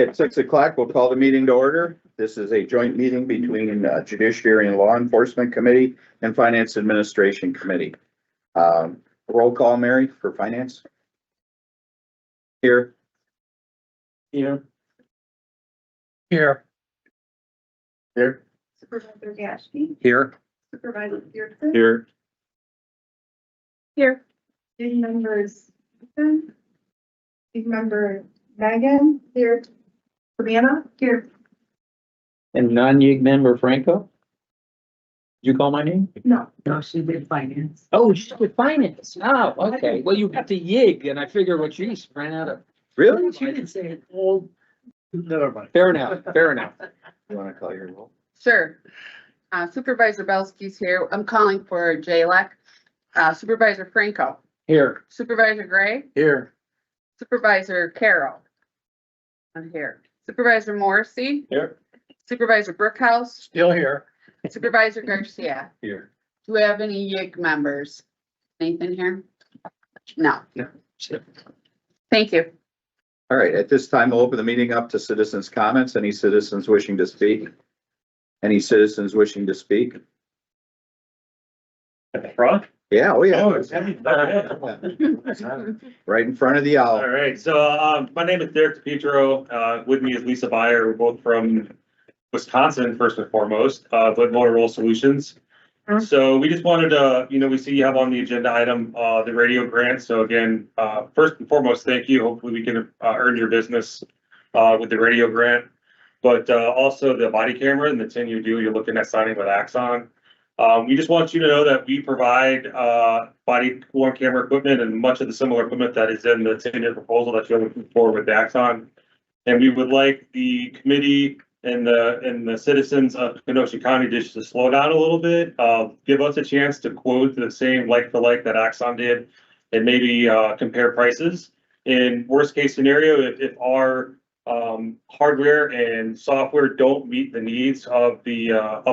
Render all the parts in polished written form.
At 6 o'clock, we'll call the meeting to order. This is a joint meeting between Judiciary and Law Enforcement Committee and Finance Administration Committee. Roll call, Mary, for Finance. Here. Here. Here. Here. Supervisor Gaske, Here. Supervisor Pearson, Here. here. Team members, Ethan. Team member Megan, here. Savannah, here. And non-YIG member Franco? Did you call my name? No. No, she did finance. Oh, she's with finance. Oh, okay. Well, you got the YIG and I figure what she's ran out of. Really? She didn't say it. Well, never mind. Fair enough, fair enough. You want to call your roll? Sure. Supervisor Belsky's here. I'm calling for JLEC. Supervisor Franco, Here. Supervisor Gray, Here. Supervisor Carroll. I'm here. Supervisor Morrissey, Here. Supervisor Brookhouse, Still here. Supervisor Garcia. Here. Do we have any YIG members? Nathan here? No. No. Thank you. All right, at this time, we'll open the meeting up to citizens' comments. Any citizens wishing to speak? Any citizens wishing to speak? At the front? Yeah, oh yeah, Oh, it's heavy. right in front of the All owl. right, so, my name is Derek DePietro. With me is Lisa Beyer. We're both from Wisconsin, first and foremost, but Motorola Solutions. So we just wanted to, we see you have on the agenda item, the radio grant. So again, first and foremost, thank you. Hopefully we can, earn your business, with the radio grant. But, also the body camera and the 10-year deal you're looking at signing with Axon. We just want you to know that we provide body worn camera equipment and much of the similar equipment that is in the 10-year proposal that you're looking for with Axon. And we would like the committee and the citizens of Kenosha County just to slow down a little bit, give us a chance to quote the same like for like that Axon did and maybe compare prices. In worst case scenario, if our hardware and software don't meet the needs of the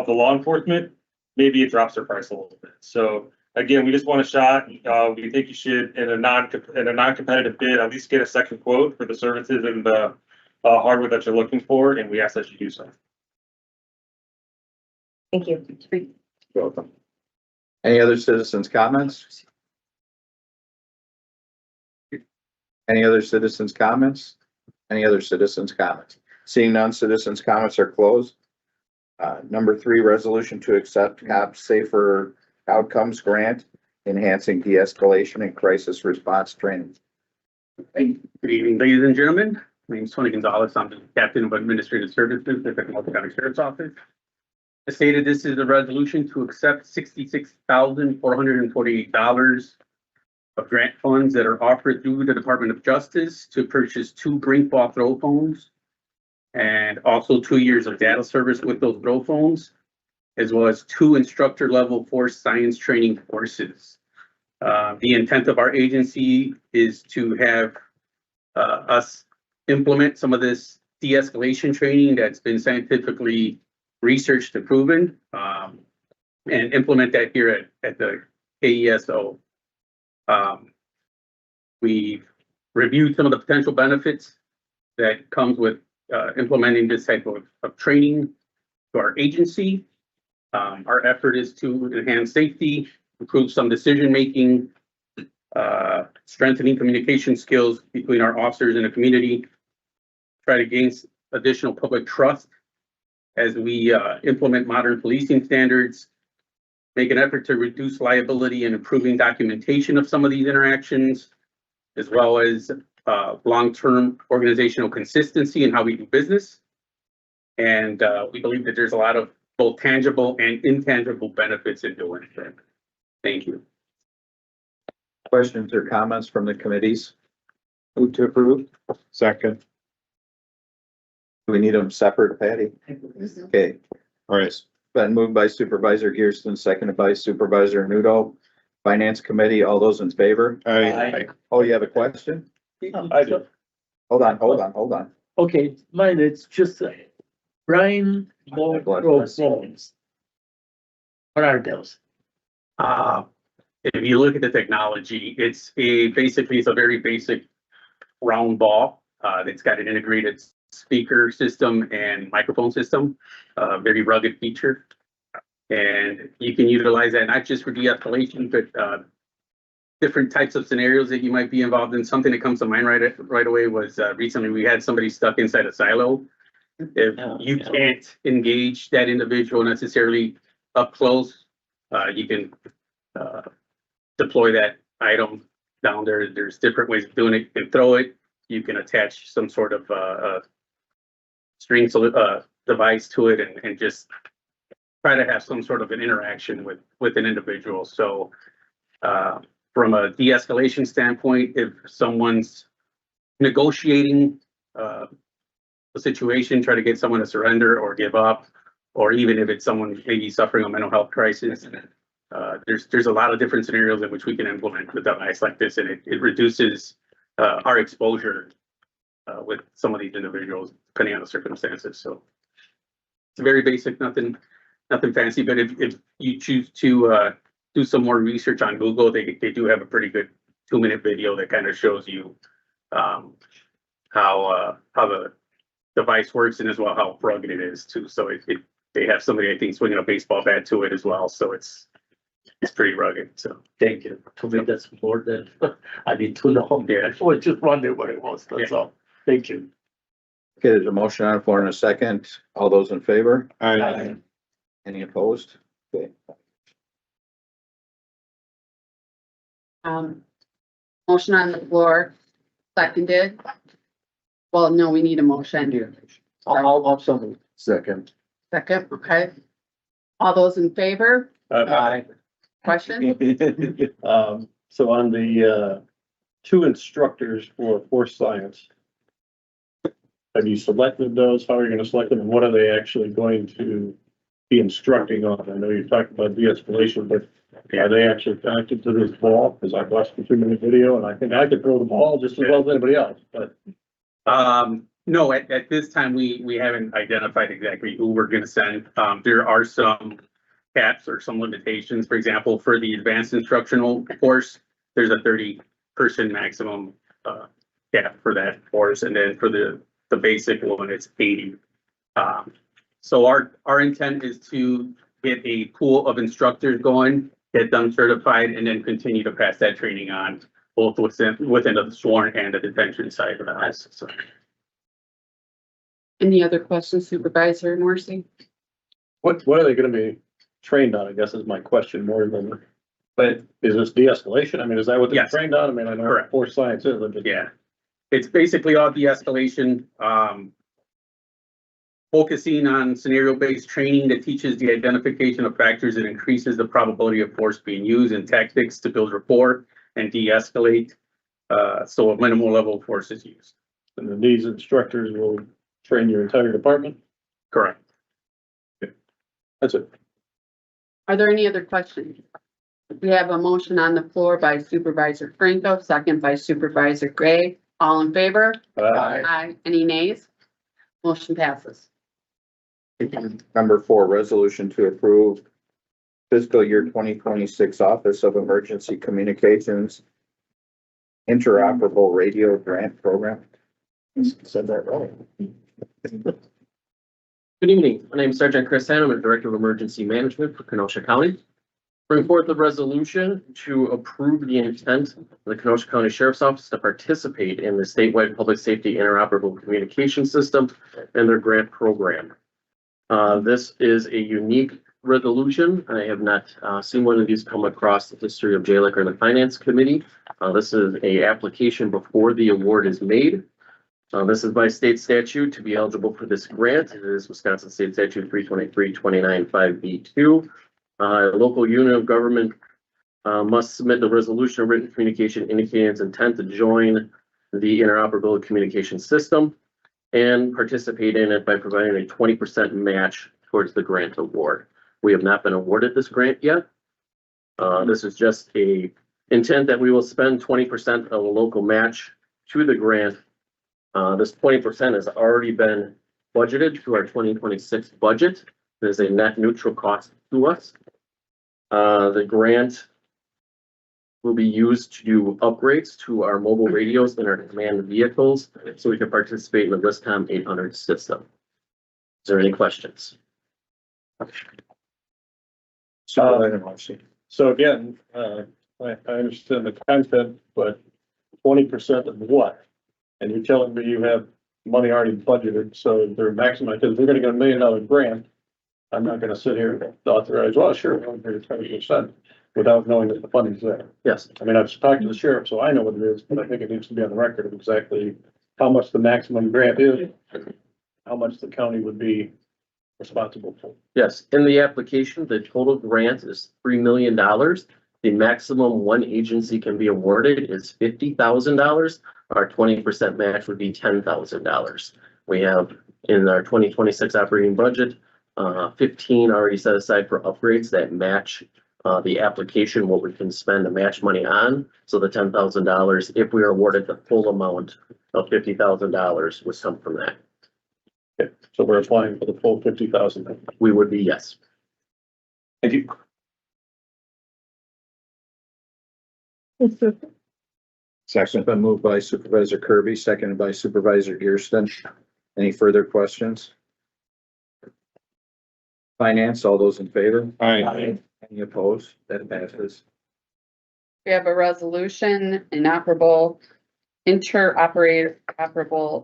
law enforcement, maybe it drops their price a little bit. So again, we just want a shot. We think you should, in a non-competitive bid, at least get a second quote for the services and the hardware that you're looking for, and we ask that you do so. Thank you. Welcome. Any other citizens' comments? Any other citizens' comments? Any other citizens' comments? Seeing none, citizens' comments are closed. Number 3, resolution to accept COPS Safer Outcomes Grant, enhancing de-escalation and crisis response training. Good evening, ladies and gentlemen. My name is Tony Gonzalez. I'm the Captain of Administrative Services at the Kenosha County Sheriff's Office. As stated, this is a resolution to accept $66,448 of grant funds that are offered through the Department of Justice to purchase 2 green ball throw phones and also 2 years of data service with those throw phones, as well as 2 instructor level force science training courses. The intent of our agency is to have us implement some of this de-escalation training that's been scientifically researched and proven, and implement that here at the KESO. We've reviewed some of the potential benefits that comes with implementing this type of training to our agency. Our effort is to enhance safety, improve some decision-making, strengthening communication skills between our officers and the community, try to gain additional public trust as we implement modern policing standards, make an effort to reduce liability and improving documentation of some of these interactions, as well as long-term organizational consistency in how we do business. And we believe that there's a lot of both tangible and intangible benefits in doing it. Thank you. Questions or comments from the committees? Move to approve. Second. Do we need them separate, Patty? Okay. All right. Been moved by Supervisor Gearston, seconded by Supervisor Nudo. Finance Committee, all those in favor? Aye. Oh, you have a question? I do. Hold on. Okay, mine, it's just Brian Bowl phones. What are those? If you look at the technology, it's basically a very basic round ball. It's got an integrated speaker system and microphone system, very rugged feature. And you can utilize that not just for de-escalation, but different types of scenarios that you might be involved in. Something that comes to mind right away was recently we had somebody stuck inside a silo. If you can't engage that individual necessarily up close, you can deploy that item down there. There's different ways of doing it. You can throw it. You can attach some sort of string device to it and just try to have some sort of an interaction with an individual. So from a de-escalation standpoint, if someone's negotiating a situation, try to get someone to surrender or give up, or even if it's someone maybe suffering a mental health crisis, there's a lot of different scenarios in which we can implement with a device like this, and it reduces our exposure with some of these individuals depending on the circumstances. So it's very basic, nothing fancy. But if you choose to do some more research on Google, they do have a pretty good 2-minute video that kind of shows you how the device works and as well how rugged it is too. So they have somebody I think swinging a baseball bat to it as well. So it's pretty rugged. So Thank you. To me, that's more than I need to know. Yeah. I was just wondering what it was, that's all. Thank you. Okay, there's a motion on the floor in a second. All those in favor? Aye. Any opposed? Okay. Motion on the floor, seconded. Well, no, we need a motion. I'll some. Second. Second, okay. All those in favor? Aye. Question? So on the, two instructors for force science. Have you selected those? How are you gonna select them? And what are they actually going to be instructing on? I know you talked about de-escalation, but are they actually connected to this ball? Cause I've watched the 2-minute video and I think I could throw the ball just as well as anybody else, but. no, at this time, we haven't identified exactly who we're gonna send. There are some caps or some limitations. For example, for the advanced instructional course, there's a 30-person maximum cap for that course. And then for the basic one, it's 80. So our intent is to get a pool of instructors going, get them certified, and then continue to pass that training on both within the sworn and the detention side of the house. So. Any other questions, Supervisor Morrissey? What are they gonna be trained on, I guess is my question more than, but is this de-escalation? I mean, is that what they're Yes. trained on? I mean, I know what Correct. force science is, but Yeah, it's basically all de-escalation, focusing on scenario-based training that teaches the identification of factors that increases the probability of force being used and tactics to build rapport and de-escalate. So a minimal level of force is used. and then these instructors will train your entire department? Correct. That's it. Are there any other questions? We have a motion on the floor by Supervisor Franco, second by Supervisor Gray. All in favor? Aye. Any nays? Motion passes. Number 4, resolution to approve fiscal year 2026 Office of Emergency Communications Interoperable Radio Grant Program. Said that right. Good evening. My name is Sergeant Chris Hanna. I'm the Director of Emergency Management for Kenosha County. Bring forth a resolution to approve the intent of the Kenosha County Sheriff's Office to participate in the statewide public safety interoperable communication system and their grant program. This is a unique resolution. I have not seen one of these come across the history of JLIC or the Finance Committee. This is a application before the award is made. This is by state statute to be eligible for this grant. It is Wisconsin State Statute 323-29-5B2. A local unit of government must submit the resolution of written communication indicating its intent to join the interoperable communication system and participate in it by providing a 20% match towards the grant award. We have not been awarded this grant yet. This is just a intent that we will spend 20% of a local match to the grant. This 20% has already been budgeted through our 2026 budget. There's a net neutral cost to us. The grant will be used to do upgrades to our mobile radios and our command vehicles, so we can participate in the WISCOM 800 system. Is there any questions? Supervisor Marcy. So again, I understand the content, but 20% of what? And you're telling me you have money already budgeted, so they're maximized, because we're gonna get $1 million grant. I'm not gonna sit here and authorize, well, sure, we'll give it 20% without knowing that the funding's there. Yes, I mean, I've talked to the sheriff, so I know what it is, but I think it needs to be on the record of exactly how much the maximum grant is, how much the county would be responsible for. yes. In the application, the total grant is $3 million. The maximum one agency can be awarded is $50,000. Our 20% match would be $10,000. We have in our 2026 operating budget, 15 already set aside for upgrades that match the application, what we can spend the match money on. So the $10,000, if we are awarded the full amount of $50,000, would come from that. Okay, so we're applying for the full 50,000. We would be, yes. Thank you. Second been moved by Supervisor Kirby, seconded by Supervisor Gearston. Any further questions? Finance, all those in favor? Aye. Any opposed? That passes. We have a resolution, interoperable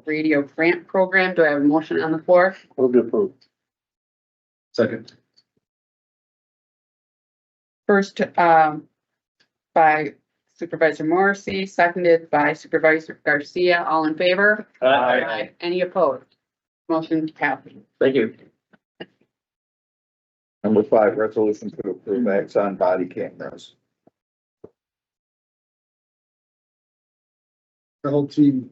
radio grant program. Do I have a motion on the floor? Move to approve. Second. First, by Supervisor Morrissey, seconded by Supervisor Garcia. All in favor? Any opposed? Motion carried. Thank you. Number 5, resolution to approve Axon body cameras. The whole team.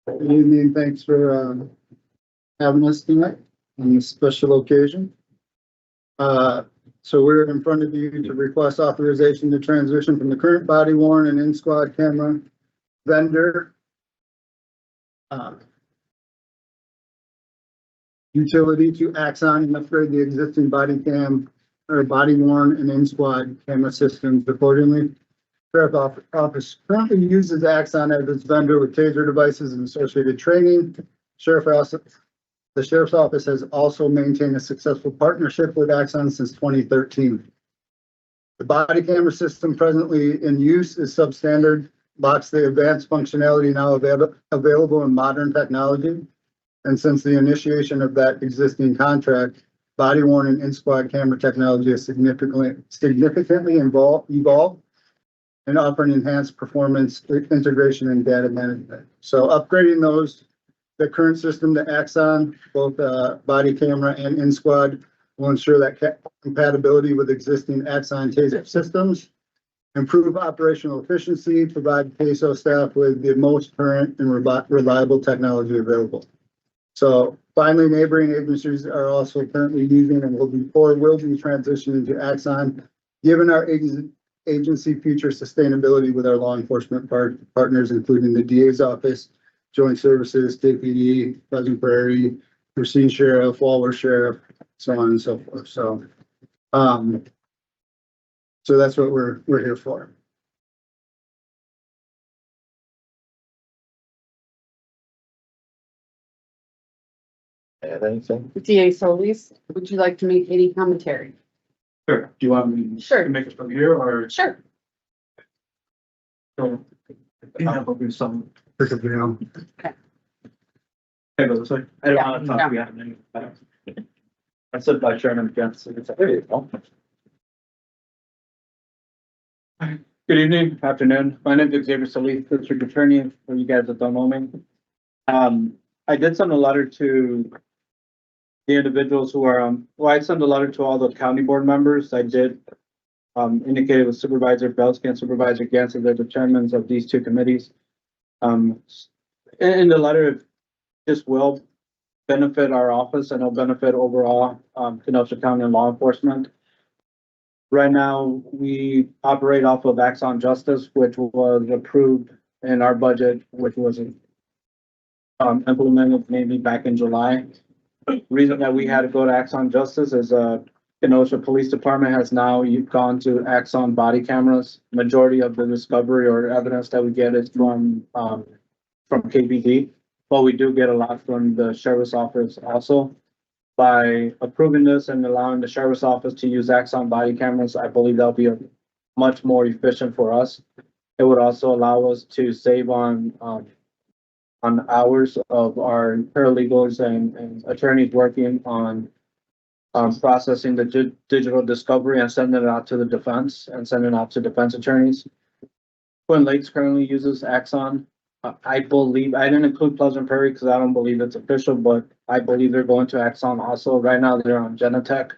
Good evening, thanks for having us tonight on this special occasion. So we're in front of you to request authorization to transition from the current body worn and in-squad camera vendor utility to Axon and upgrade the existing body cam or body worn and in-squad camera systems accordingly. Sheriff's Office currently uses Axon as its vendor with TASER devices and associated training. The Sheriff's Office has also maintained a successful partnership with Axon since 2013. The body camera system presently in use is substandard, lacks the advanced functionality now available in modern technology. And since the initiation of that existing contract, body worn and in-squad camera technology has significantly evolved and offering enhanced performance, integration, and data management. So upgrading the current system to Axon, both body camera and in-squad, will ensure that compatibility with existing Axon TASER systems, improve operational efficiency, provide PASO staff with the most current and reliable technology available. So finally, neighboring agencies are also currently using and will be transitioning to Axon, given our agency future sustainability with our law enforcement partners, including the DA's office, Joint Services, KPD, Pleasant Prairie, Racine Sheriff, Walworth Sheriff, so on and so forth. So, so that's what we're here for. Add anything? DA Solis, would you like to make any commentary? Sure. Do you want me Sure. to make it from here or? Sure. I'll do some. Pick up the Can I go this way? I don't want to talk behind me. I said by Chairman Gents. There you go. Good evening, afternoon. My name is Xavier Solis, District Attorney, for you guys that don't know me. I did send a letter to the individuals who are, I sent a letter to all the county board members. I did indicate it was Supervisor Belsky and Supervisor Gantz as the chairmen of these two committees. In the letter, this will benefit our office and it'll benefit overall Kenosha County law enforcement. Right now, we operate off of Axon Justice, which was approved in our budget, which was implemented maybe back in July. Reason that we had to go to Axon Justice is Kenosha Police Department has now gone to Axon body cameras. Majority of the discovery or evidence that we get is from KBD, but we do get a lot from the sheriff's office also. By approving this and allowing the sheriff's office to use Axon body cameras, I believe that'll be much more efficient for us. It would also allow us to save on hours of our paralegals and attorneys working on processing the digital discovery and sending it out to the defense and sending it out to defense attorneys. Twin Lakes currently uses Axon. I believe, I didn't include Pleasant Prairie because I don't believe it's official, but I believe they're going to Axon also. Right now they're on Genetech,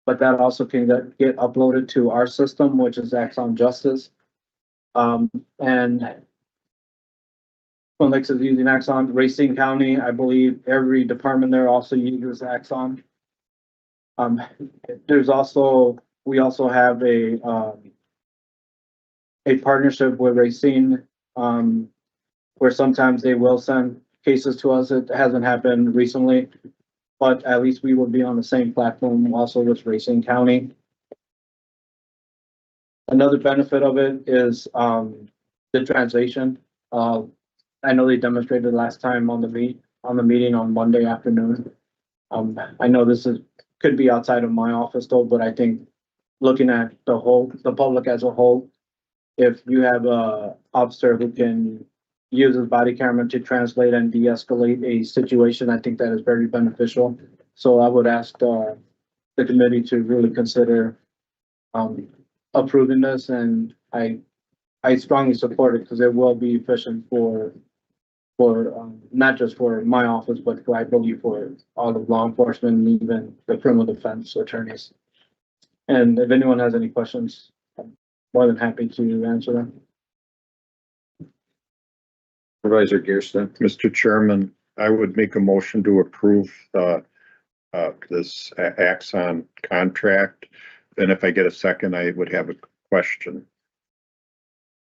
but that also can get uploaded to our system, which is Axon Justice. And Twin Lakes is using Axon. Racine County, I believe every department there also uses Axon. We also have a partnership with Racine, where sometimes they will send cases to us. It hasn't happened recently, but at least we will be on the same platform also with Racine County. Another benefit of it is the translation. I know they demonstrated last time on the meeting on Monday afternoon. I know could be outside of my office though, but I think looking at the public as a whole, if you have a officer who can use his body camera to translate and de-escalate a situation, I think that is very beneficial. So I would ask the committee to really consider approving this, and I strongly support it because it will be efficient for not just for my office, but I believe for all of law enforcement and even the criminal defense attorneys. And if anyone has any questions, I'm more than happy to answer them. Supervisor Gearston. Mr. Chairman, I would make a motion to approve this Axon contract. Then if I get a second, I would have a question.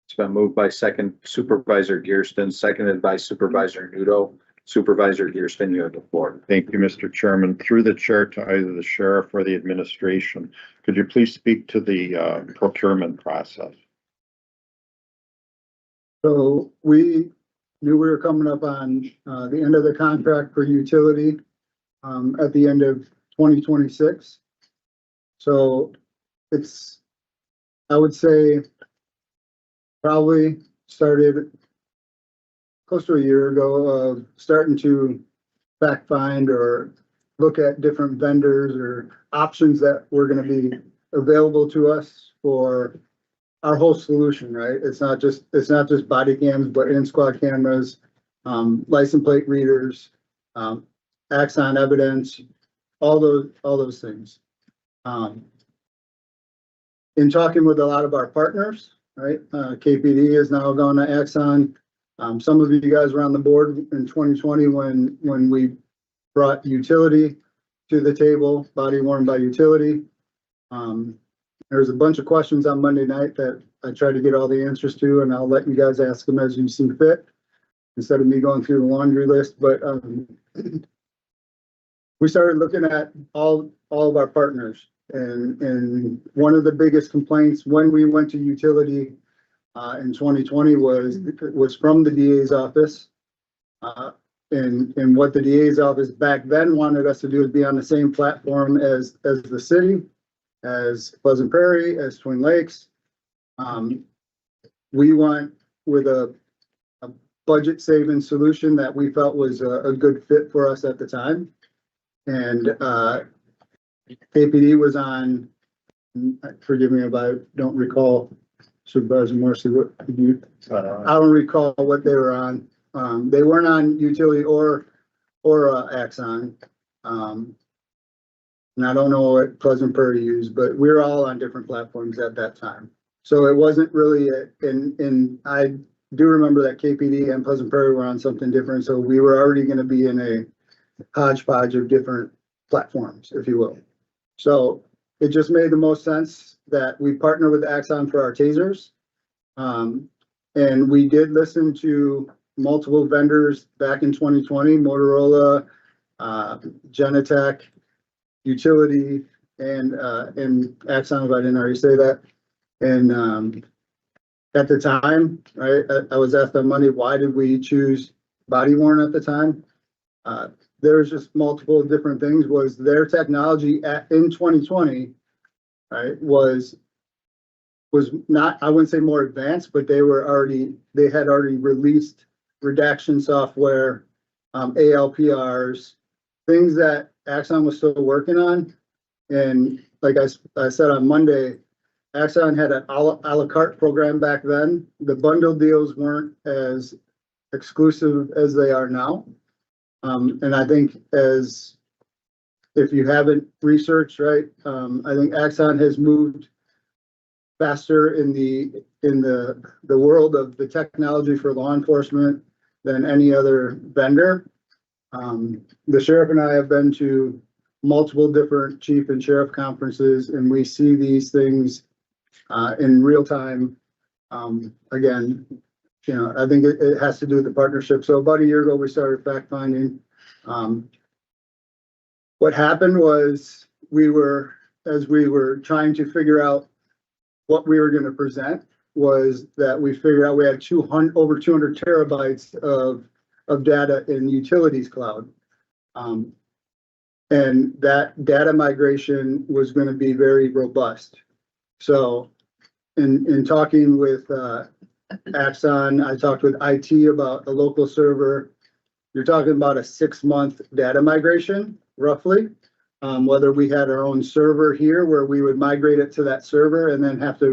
It's been moved by Supervisor Gearston, seconded by Supervisor Nudo. Supervisor Gearston, you have the floor. Thank you, Mr. Chairman. Through the chair to either the sheriff or the administration, could you please speak to the procurement process? So we knew we were coming up on the end of the contract for utility at the end of 2026. So it's, I would say, probably started close to a year ago of starting to fact find or look at different vendors or options that were going to be available to us for our whole solution, right? It's not just body cams, but in-squad cameras, license plate readers, Axon evidence, all those things. In talking with a lot of our partners, right? KPD has now gone to Axon. Some of you guys were on the board in 2020 when we brought utility to the table, body worn by utility. There's a bunch of questions on Monday night that I tried to get all the answers to, and I'll let you guys ask them as you see fit instead of me going through the laundry list. But we started looking at all of our partners, and one of the biggest complaints when we went to utility in 2020 was from the DA's office. And what the DA's office back then wanted us to do is be on the same platform as the city, as Pleasant Prairie, as Twin Lakes. We went with a budget saving solution that we felt was a good fit for us at the time. And KPD was on, forgive me if I don't recall, Supervisor Morrissey, I don't recall what they were on. They weren't on utility or Axon. And I don't know what Pleasant Prairie used, but we were all on different platforms at that time. So it wasn't really, and I do remember that KPD and Pleasant Prairie were on something different. So we were already going to be in a hodgepodge of different platforms, if you will. So it just made the most sense that we partner with Axon for our tasers. And we did listen to multiple vendors back in 2020, Motorola, Genetech, utility, and Axon, if I didn't already say that. And, at the time, right, I was asked on Monday, why did we choose body worn at the time? There's just multiple different things. Was their technology in 2020, right, was not, I wouldn't say more advanced, but they had already released redaction software, ALPRs, things that Axon was still working on. And like I said on Monday, Axon had an a la carte program back then. The bundle deals weren't as exclusive as they are now. And I think if you haven't researched, right, I think Axon has moved faster in the world of the technology for law enforcement than any other vendor. The sheriff and I have been to multiple different chief and sheriff conferences, and we see these things in real time. Again, you know, I think it has to do with the partnership. So about a year ago, we started fact finding. What happened was as we were trying to figure out what we were going to present, was that we figured out we had over 200 terabytes of data in utilities cloud. And that data migration was going to be very robust. So in talking with Axon, I talked with IT about a local server. You're talking about a 6-month data migration, roughly. Whether we had our own server here where we would migrate it to that server and then have to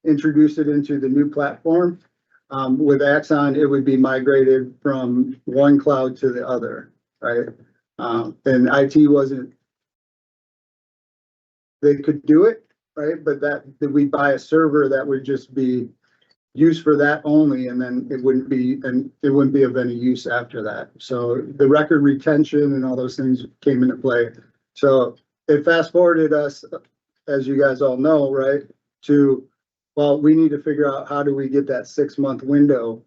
reintroduce it into the new platform. With Axon, it would be migrated from one cloud to the other, right? And IT wasn't, they could do it, right? But that we'd buy a server that would just be used for that only, and then it wouldn't be of any use after that. So the record retention and all those things came into play. So it fast forwarded us, as you guys all know, right, to, well, we need to figure out how do we get that 6-month window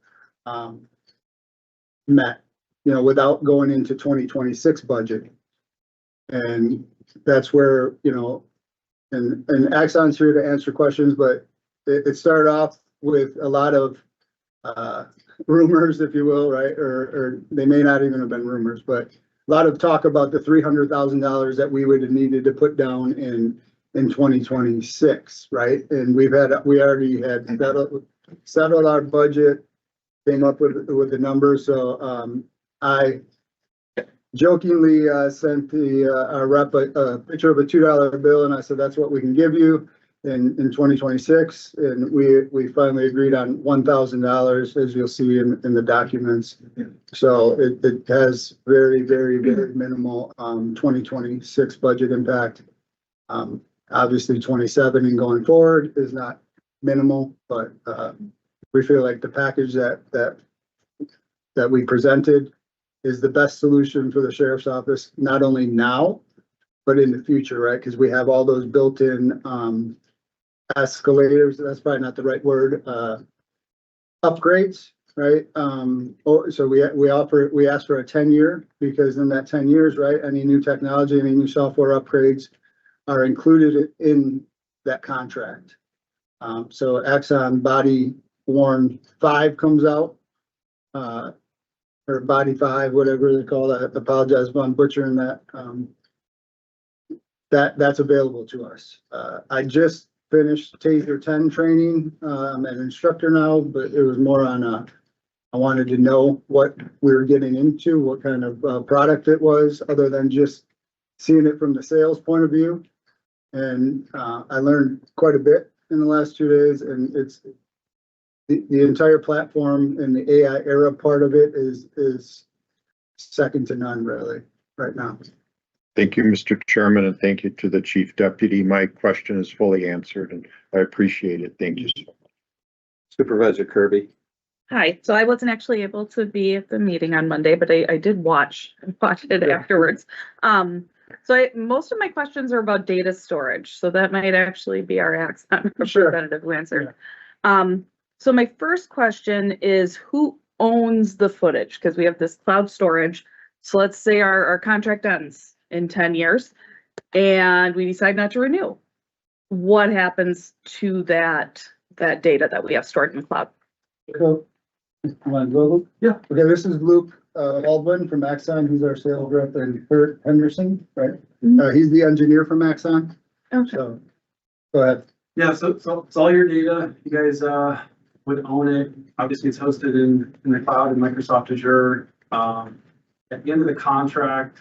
met, you know, without going into 2026 budget. And that's where, you know, and Axon's here to answer questions, but it started off with a lot of rumors, if you will, right? Or they may not even have been rumors, but a lot of talk about the $300,000 that we would have needed to put down in 2026, right? And we already had settled our budget, came up with the numbers. So I jokingly sent our rep a picture of a $2 bill, and I said, that's what we can give you in 2026. And we finally agreed on $1,000, as you'll see in the documents. So it has very, very, very minimal 2026 budget impact. Obviously 27 and going forward is not minimal, but we feel like the package that we presented is the best solution for the sheriff's office, not only now, but in the future, right? Because we have all those built-in escalators, that's probably not the right word, upgrades, right? So we ask for a 10-year, because in that 10 years, right, any new technology, any new software upgrades are included in that contract. So Axon Body Worn 5 comes out, or Body 5, whatever they call that. I apologize if I'm butchering that. That's available to us. I just finished Taser 10 training. I'm an instructor now, but it was more on I wanted to know what we were getting into, what kind of product it was, other than just seeing it from the sales point of view. And I learned quite a bit in the last 2 days, and it's the entire platform and the AI era part of it is second to none, really, right now. Thank you, Mr. Chairman, and thank you to the Chief Deputy. My question is fully answered, and I appreciate it. Thank you. Supervisor Kirby. Hi, so I wasn't actually able to be at the meeting on Monday, but I did watch it afterwards. Most of my questions are about data storage, so that might actually be our Axon representative who answered. So my first question is, who owns the footage? Because we have this cloud storage. So let's say our contract ends in 10 years. and we decide not to renew. What happens to that data that we have stored in the cloud? So, want to go? Yeah. Okay, this is Luke Baldwin from Axon. He's our sales rep, and Kurt Henderson, right? Mhm. He's the engineer from Axon. Okay. So, go ahead. Yeah, so it's all your data. You guys, would own it. Obviously, it's hosted in the cloud in Microsoft Azure. At the end of the contract,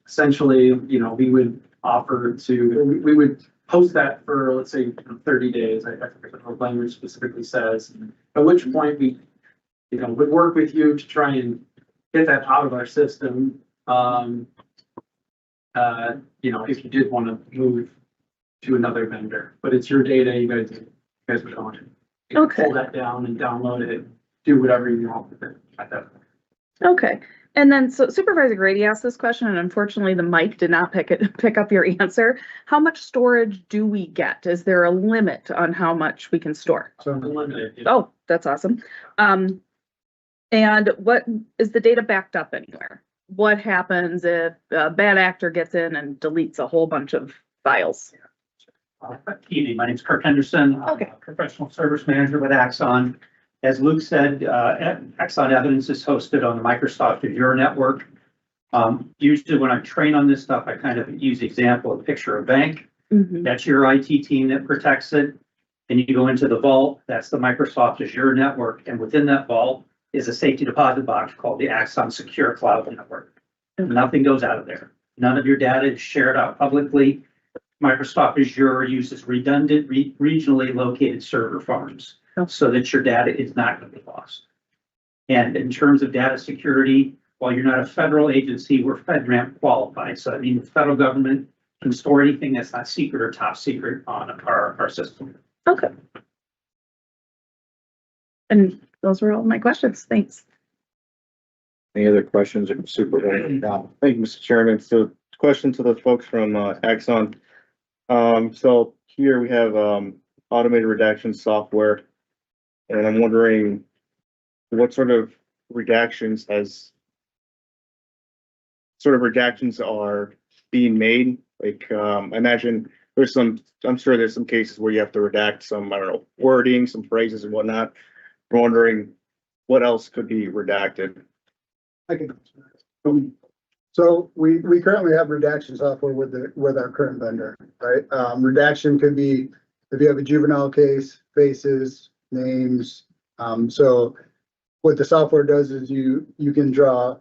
essentially, you know, we would offer to, we would host that for, let's say, 30 days. I forget what the language specifically says, at which point we, you know, would work with you to try and get that out of our system. You know, if you did want to move to another vendor, but it's your data, you guys would own it. You can Okay. pull that down and download it, do whatever you want with it at that point. Okay, and then so Supervisor Grady asked this question, and unfortunately the mic did not pick up your answer. How much storage do we get? Is there a limit on how much we can store? So, Unlimited. Oh, that's awesome. And what is the data backed up anywhere? What happens if a bad actor gets in and deletes a whole bunch of files? Evening, my name is Kirk Henderson. I'm Okay. a professional service manager with Axon. As Luke said, Axon Evidence is hosted on the Microsoft Azure network. Usually when I train on this stuff, I kind of use the example of picture a bank. Mhm. That's your IT team that protects it. And you go into the vault, that's the Microsoft Azure network. And within that vault is a safety deposit box called the Axon Secure Cloud Network. Nothing goes out of there. None of your data is shared out publicly. Microsoft Azure uses redundant, regionally located server farms so that your data is not going to be lost. And in terms of data security, while you're not a federal agency, we're FedRAMP qualified. So I mean, the federal government can store anything that's not secret or top secret on our system. Okay. And those were all my questions. Thanks. Any other questions of Supervisor? No. Thank you, Mr. Chairman. So question to the folks from Axon. So here we have automated redaction software. And I'm wondering what sort of redactions are being made? Like, I imagine I'm sure there's some cases where you have to redact some, I don't know, wording, some phrases and whatnot. I'm wondering what else could be redacted. I can. So we currently have redaction software with our current vendor, right? Redaction could be if you have a juvenile case, faces, names. So what the software does is you can draw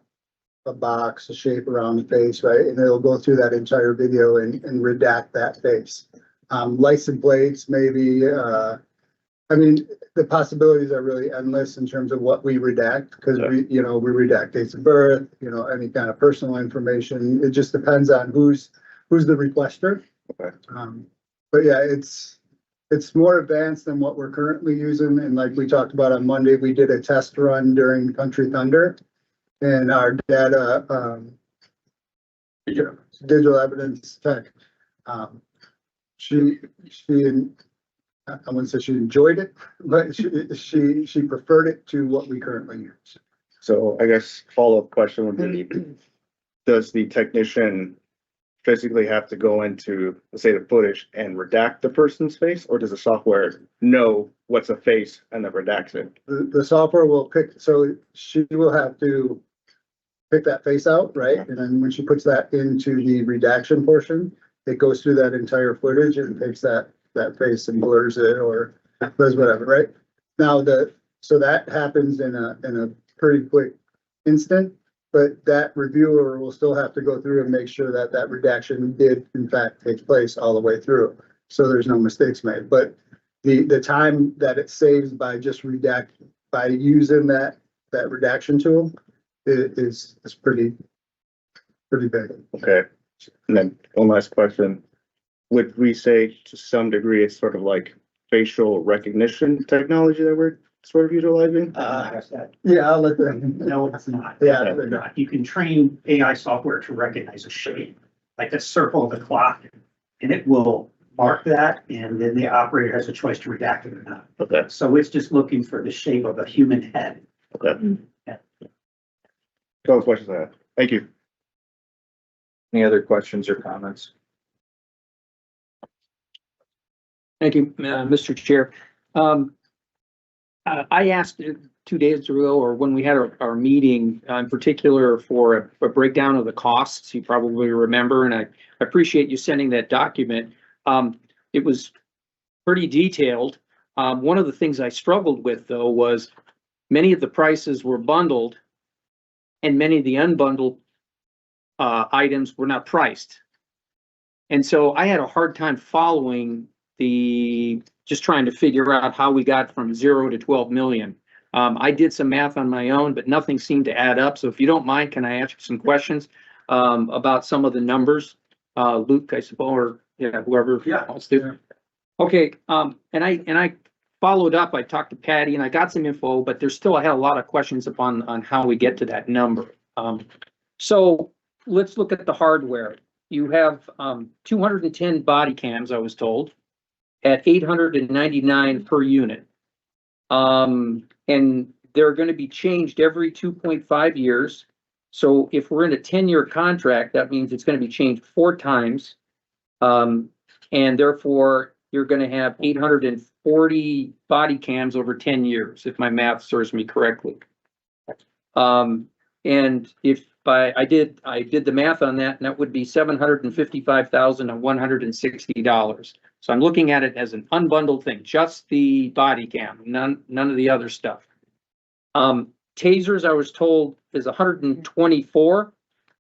a box, a shape around the face, right? And it'll go through that entire video and redact that face. License plates, maybe, I mean, the possibilities are really endless in terms of what we redact, because we redact dates of birth, any kind of personal information. It just depends on who's the requester. Okay. But yeah, it's more advanced than what we're currently using. And like we talked about on Monday, we did a test run during Country Thunder, and our data, digital evidence tech, I wouldn't say she enjoyed it, but she preferred it to what we currently use. So I guess follow-up question would be, does the technician physically have to go into, let's say, the footage and redact the person's face, or does the software know what's a face and then redacts it? The software will pick, so she will have to pick that face out, right? And then when she puts that into the redaction portion, it goes through that entire footage and takes that face and blurs it or does whatever, right? Now so that happens in a pretty quick instant, but that reviewer will still have to go through and make sure that redaction did in fact take place all the way through. So there's no mistakes made, but the time that it saves by just by using that redaction tool is pretty big. Okay. And then one last question. Would we say to some degree it's sort of like facial recognition technology that we're sort of utilizing? Yeah, I'll let them. No, it's not. Yeah. It's not. You can train AI software to recognize a shape, like the circle of the clock, and it will mark that, and then the operator has a choice to redact it or not. Okay. So it's just looking for the shape of a human head. Okay. Couple questions I have. Thank you. Any other questions or comments? Thank you, Mr. Chair. I asked 2 days ago, or when we had our meeting, in particular for a breakdown of the costs, you probably remember, and I appreciate you sending that document. It was pretty detailed. One of the things I struggled with, though, was many of the prices were bundled and many of the unbundled items were not priced. And so I had a hard time following just trying to figure out how we got from 0 to 12 million. I did some math on my own, but nothing seemed to add up. So if you don't mind, can I ask you some questions about some of the numbers? Luke, I suppose, or whoever wants to. Okay, and I followed up. I talked to Patty and I got some info, but I had a lot of questions on how we get to that number. So let's look at the hardware. You have 210 body cams, I was told, at $899 per unit. And they're going to be changed every 2.5 years. So if we're in a 10-year contract, that means it's going to be changed 4 times. And therefore, you're going to have 840 body cams over 10 years, if my math serves me correctly. And if I did the math on that, and that would be $755,160. So I'm looking at it as an unbundled thing, just the body cam, none of the other stuff. Tasers, I was told, is 124.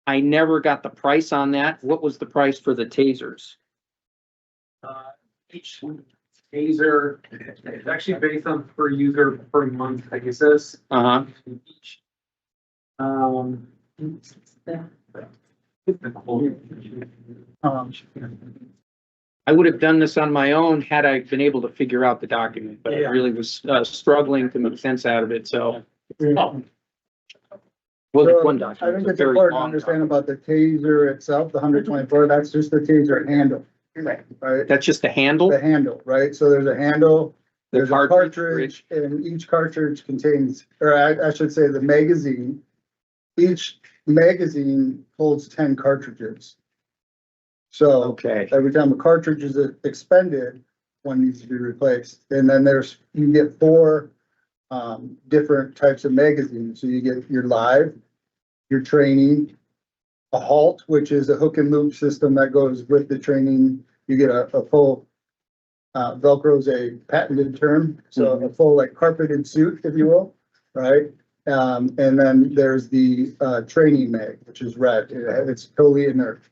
I never got the price on that. What was the price for the tasers? Each taser is actually based on per user per month, I guess this. Each. I would have done this on my own had I been able to figure out the document, but I really was struggling to make sense out of it, so. Well, one document. I think it's important to understand about the taser itself, the 124, that's just the taser handle. Right. That's just the handle? The handle, right? So there's a handle, there's a cartridge, and each cartridge contains, or I should say the magazine. Each magazine holds 10 cartridges. So okay, every time a cartridge is expended, one needs to be replaced. And then you get 4 different types of magazines. So you get your live, your training, a halt, which is a hook and loop system that goes with the training. You get a full, Velcro is a patented term. So a full like carpeted suit, if you will, right? And then there's the training mag, which is red. It's totally inert.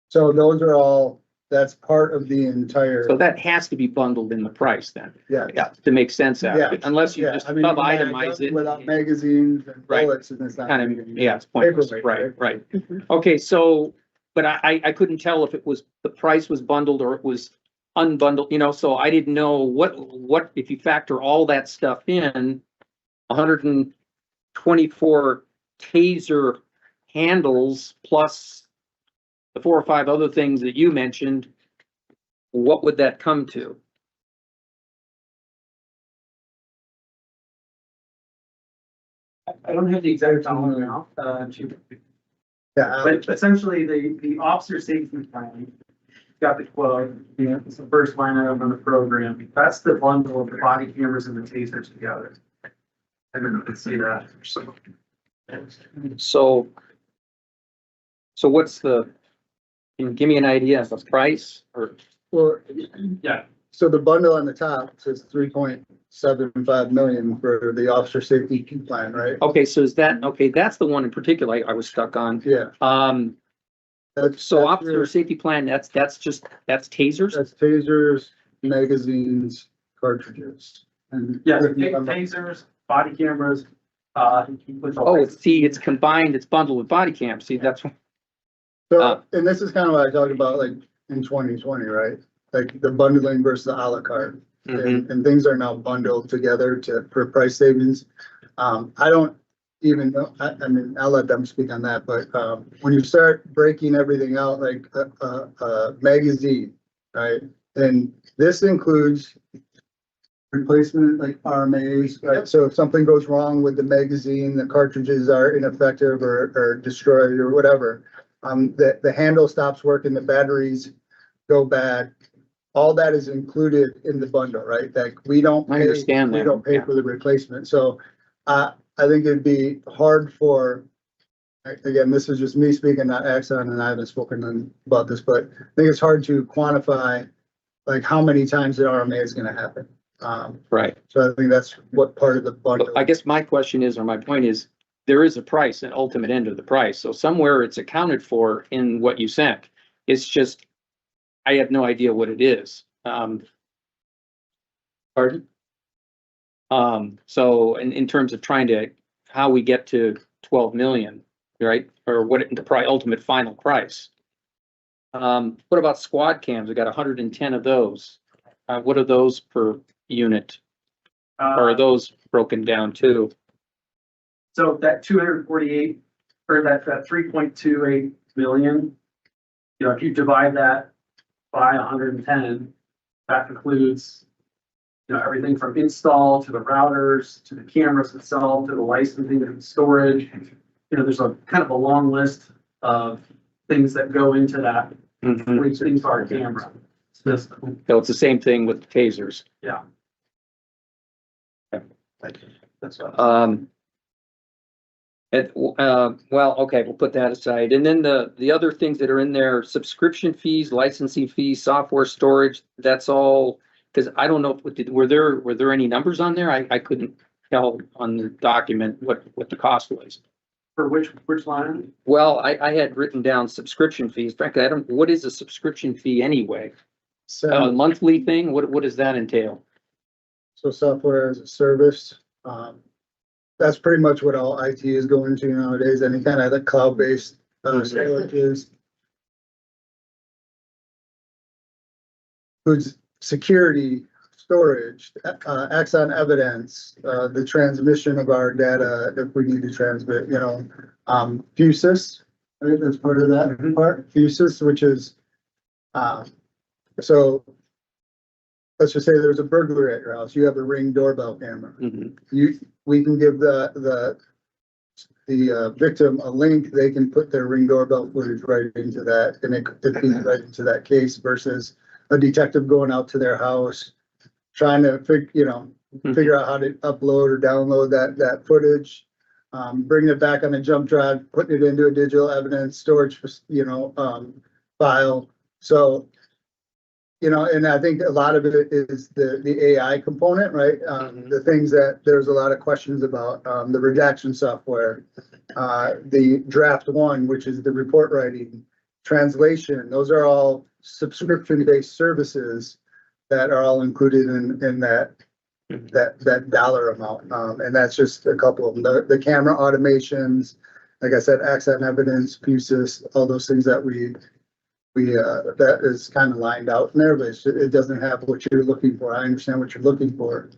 So those are all, that's part of the entire. so that has to be bundled in the price then. Yeah. To make sense out of it, unless you just you can buy sub-itemize it. without magazines and Right. bullets, and it's not. Kind of, it's pointless, Paperweight, right. Okay, so, but I couldn't tell if the price was bundled or it was unbundled, so I didn't know what, if you factor all that stuff in, 124 taser handles plus the 4 or 5 other things that you mentioned, what would that come to? I don't have the exact dollar amount, but essentially the officer safety plan, got the quote, it's the first line item on the program. That's the bundle of the body cameras and the tasers together. I don't know if you can see that. So what's can you give me an idea of the price or? Well, yeah. So the bundle on the top says 3.75 million for the officer safety plan, right? Okay, so that's the one in particular I was stuck on. Yeah. So officer safety plan, that's tasers? That's tasers, magazines, cartridges. And yes, tasers, body cameras, it's combined, it's bundled with body cam. See, that's what. So, and this is kind of what I talked about, like in 2020, right? Like the bundling versus the a la carte, and things are now bundled together for price savings. I don't even know, I mean, I'll let them speak on that, but when you start breaking everything out, like a magazine, right? And this includes replacement, like RMAs, right? So if something goes wrong with the magazine, the cartridges are ineffective or destroyed or whatever, the handle stops working, the batteries go bad. All that is included in the bundle, right? Like we don't I pay, understand we that, don't pay yeah. for the replacement. So, I think it'd be hard for, again, this is just me speaking, not Axon, and I haven't spoken about this, but I think it's hard to quantify like how many times the RMA is gonna happen. Right. So I think that's what part of the bundle. I guess my question is, or my point is, there is a price, an ultimate end of the price. So somewhere it's accounted for in what you sent. It's just, I have no idea what it is. Pardon? So in terms of trying to, how we get to 12 million, right? Or what the ultimate final price. What about squad cams? We got 110 of those. What are those per unit? Or are those broken down too? So that 248, or that 3.28 million, you know, if you divide that by 110, that includes, you know, everything from install to the routers, to the cameras itself, to the licensing and storage. You know, there's a kind of a long list of things that go into that Mhm. 3 camera system. So it's the same thing with the tasers. Yeah. That's what. Well, okay, we'll put that aside. And then the other things that are in there, subscription fees, licensing fees, software storage, that's all, because I don't know, were there any numbers on there? I couldn't tell on the document what the cost was. For which line? Well, I had written down subscription fees. Frankly, what is a subscription fee anyway? A monthly thing? What does that entail? So software as a service, that's pretty much what all IT is going to nowadays, any kind of the cloud-based, storage is. Includes security, storage, Axon evidence, the transmission of our data if we need to transmit, you know, Fusus, right, that's part of that part, Fusus, which is, so let's just say there's a burglary at your house, you have a Ring doorbell camera. We can give the victim a link, they can put their Ring doorbell footage right into that, and it feeds right into that case versus a detective going out to their house, trying to figure out how to upload or download that footage, bringing it back on a jump drive, putting it into a digital evidence storage, file. So, and I think a lot of it is the AI component, right? The things that there's a lot of questions about, the redaction software, the draft one, which is the report writing, translation, those are all subscription-based services that are all included in that dollar amount. And that's just a couple of them. The camera automations, like I said, Axon evidence, Fusus, all those things that that is kind of lined out in there, but it doesn't have what you're looking for. I understand what you're looking for.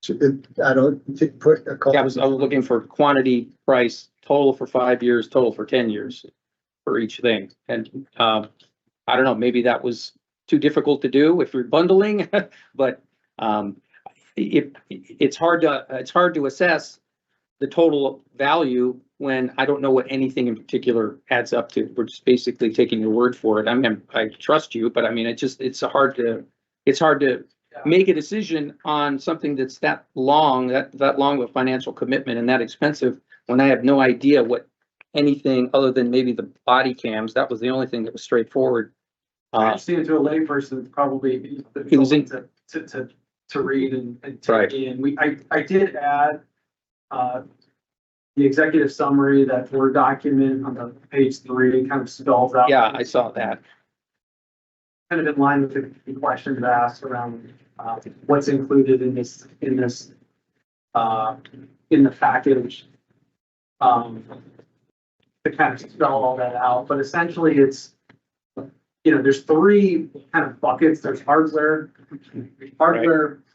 I don't put a call. Yeah, I was looking for quantity, price, total for 5 years, total for 10 years for each thing. And, I don't know, maybe that was too difficult to do if you're bundling, but, it's hard to assess the total value when I don't know what anything in particular adds up to. We're just basically taking your word for it. I mean, I trust you, but I mean, it's hard to make a decision on something that's that long of a financial commitment and that expensive when I have no idea what anything other than maybe the body cams. That was the only thing that was straightforward. See it to a layperson, probably It was in- to read and take in. I did add, the executive summary, that Word document on the page 3 kind of spells out. Yeah, I saw that. Kind of in line with the questions asked around, what's included in the package. To kind of spell all that out, but essentially it's, there's 3 kind of buckets. There's hardware,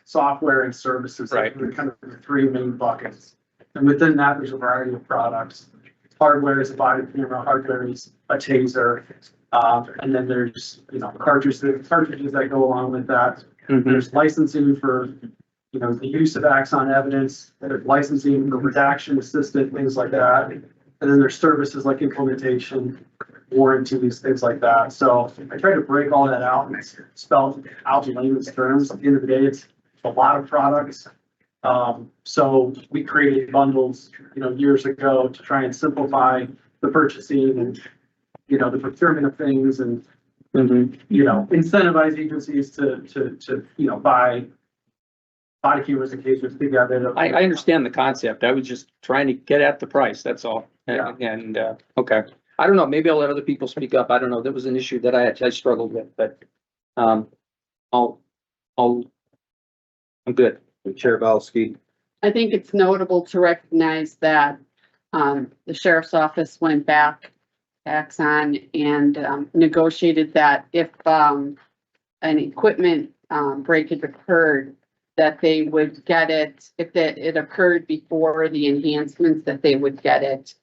software, and services. Right. They're kind of the 3 main buckets. And within that, there's a variety of products. Hardware is a body camera, hardware is a taser. And then there's, cartridges that go along with that. There's licensing for, the use of Axon evidence, there's licensing for redaction assistant, things like that. And And then there's services like implementation, warranties, things like that. So I try to break all that out and spell out in layman's terms. At the end of the day, it's a lot of products. So we created bundles, years ago to try and simplify the purchasing and, the procurement of things and, incentivize agencies to buy body cameras and cases together. I understand the concept. I was just trying to get at the price, that's all. And, okay. I don't know, maybe I'll let other people speak up. I don't know. That was an issue that I struggled with, but, I'm good. Chair Valsky. I think it's notable to recognize that, the sheriff's office went back, Axon, and, negotiated that if, an equipment, breakage occurred, that they would get it, if it occurred before the enhancements, that they would get it,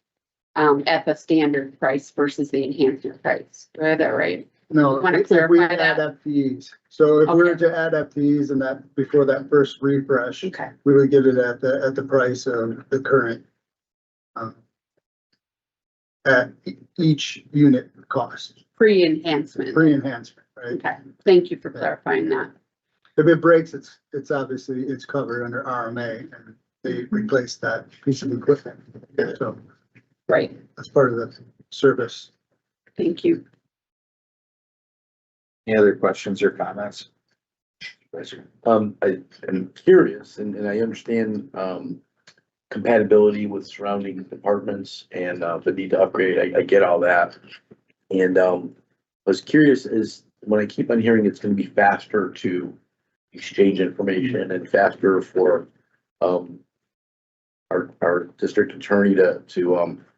at the standard price versus the enhancement price. Do I have that right? No, Wanna if we clarify add that? FTEs. So if we were Okay. to add FTEs and that, before that first refresh, Okay. we would get it at the price of the current. At each unit cost, Pre-enhancement. pre-enhancement, right? Okay, thank you for clarifying that. If it breaks, it's obviously, it's covered under RMA and they replace that piece of equipment. So Right, that's part of the service. thank you. Any other questions or comments? I am curious and I understand, compatibility with surrounding departments and, the need to upgrade. I get all that. And, I was curious is when I keep on hearing it's gonna be faster to exchange information and faster for, our district attorney to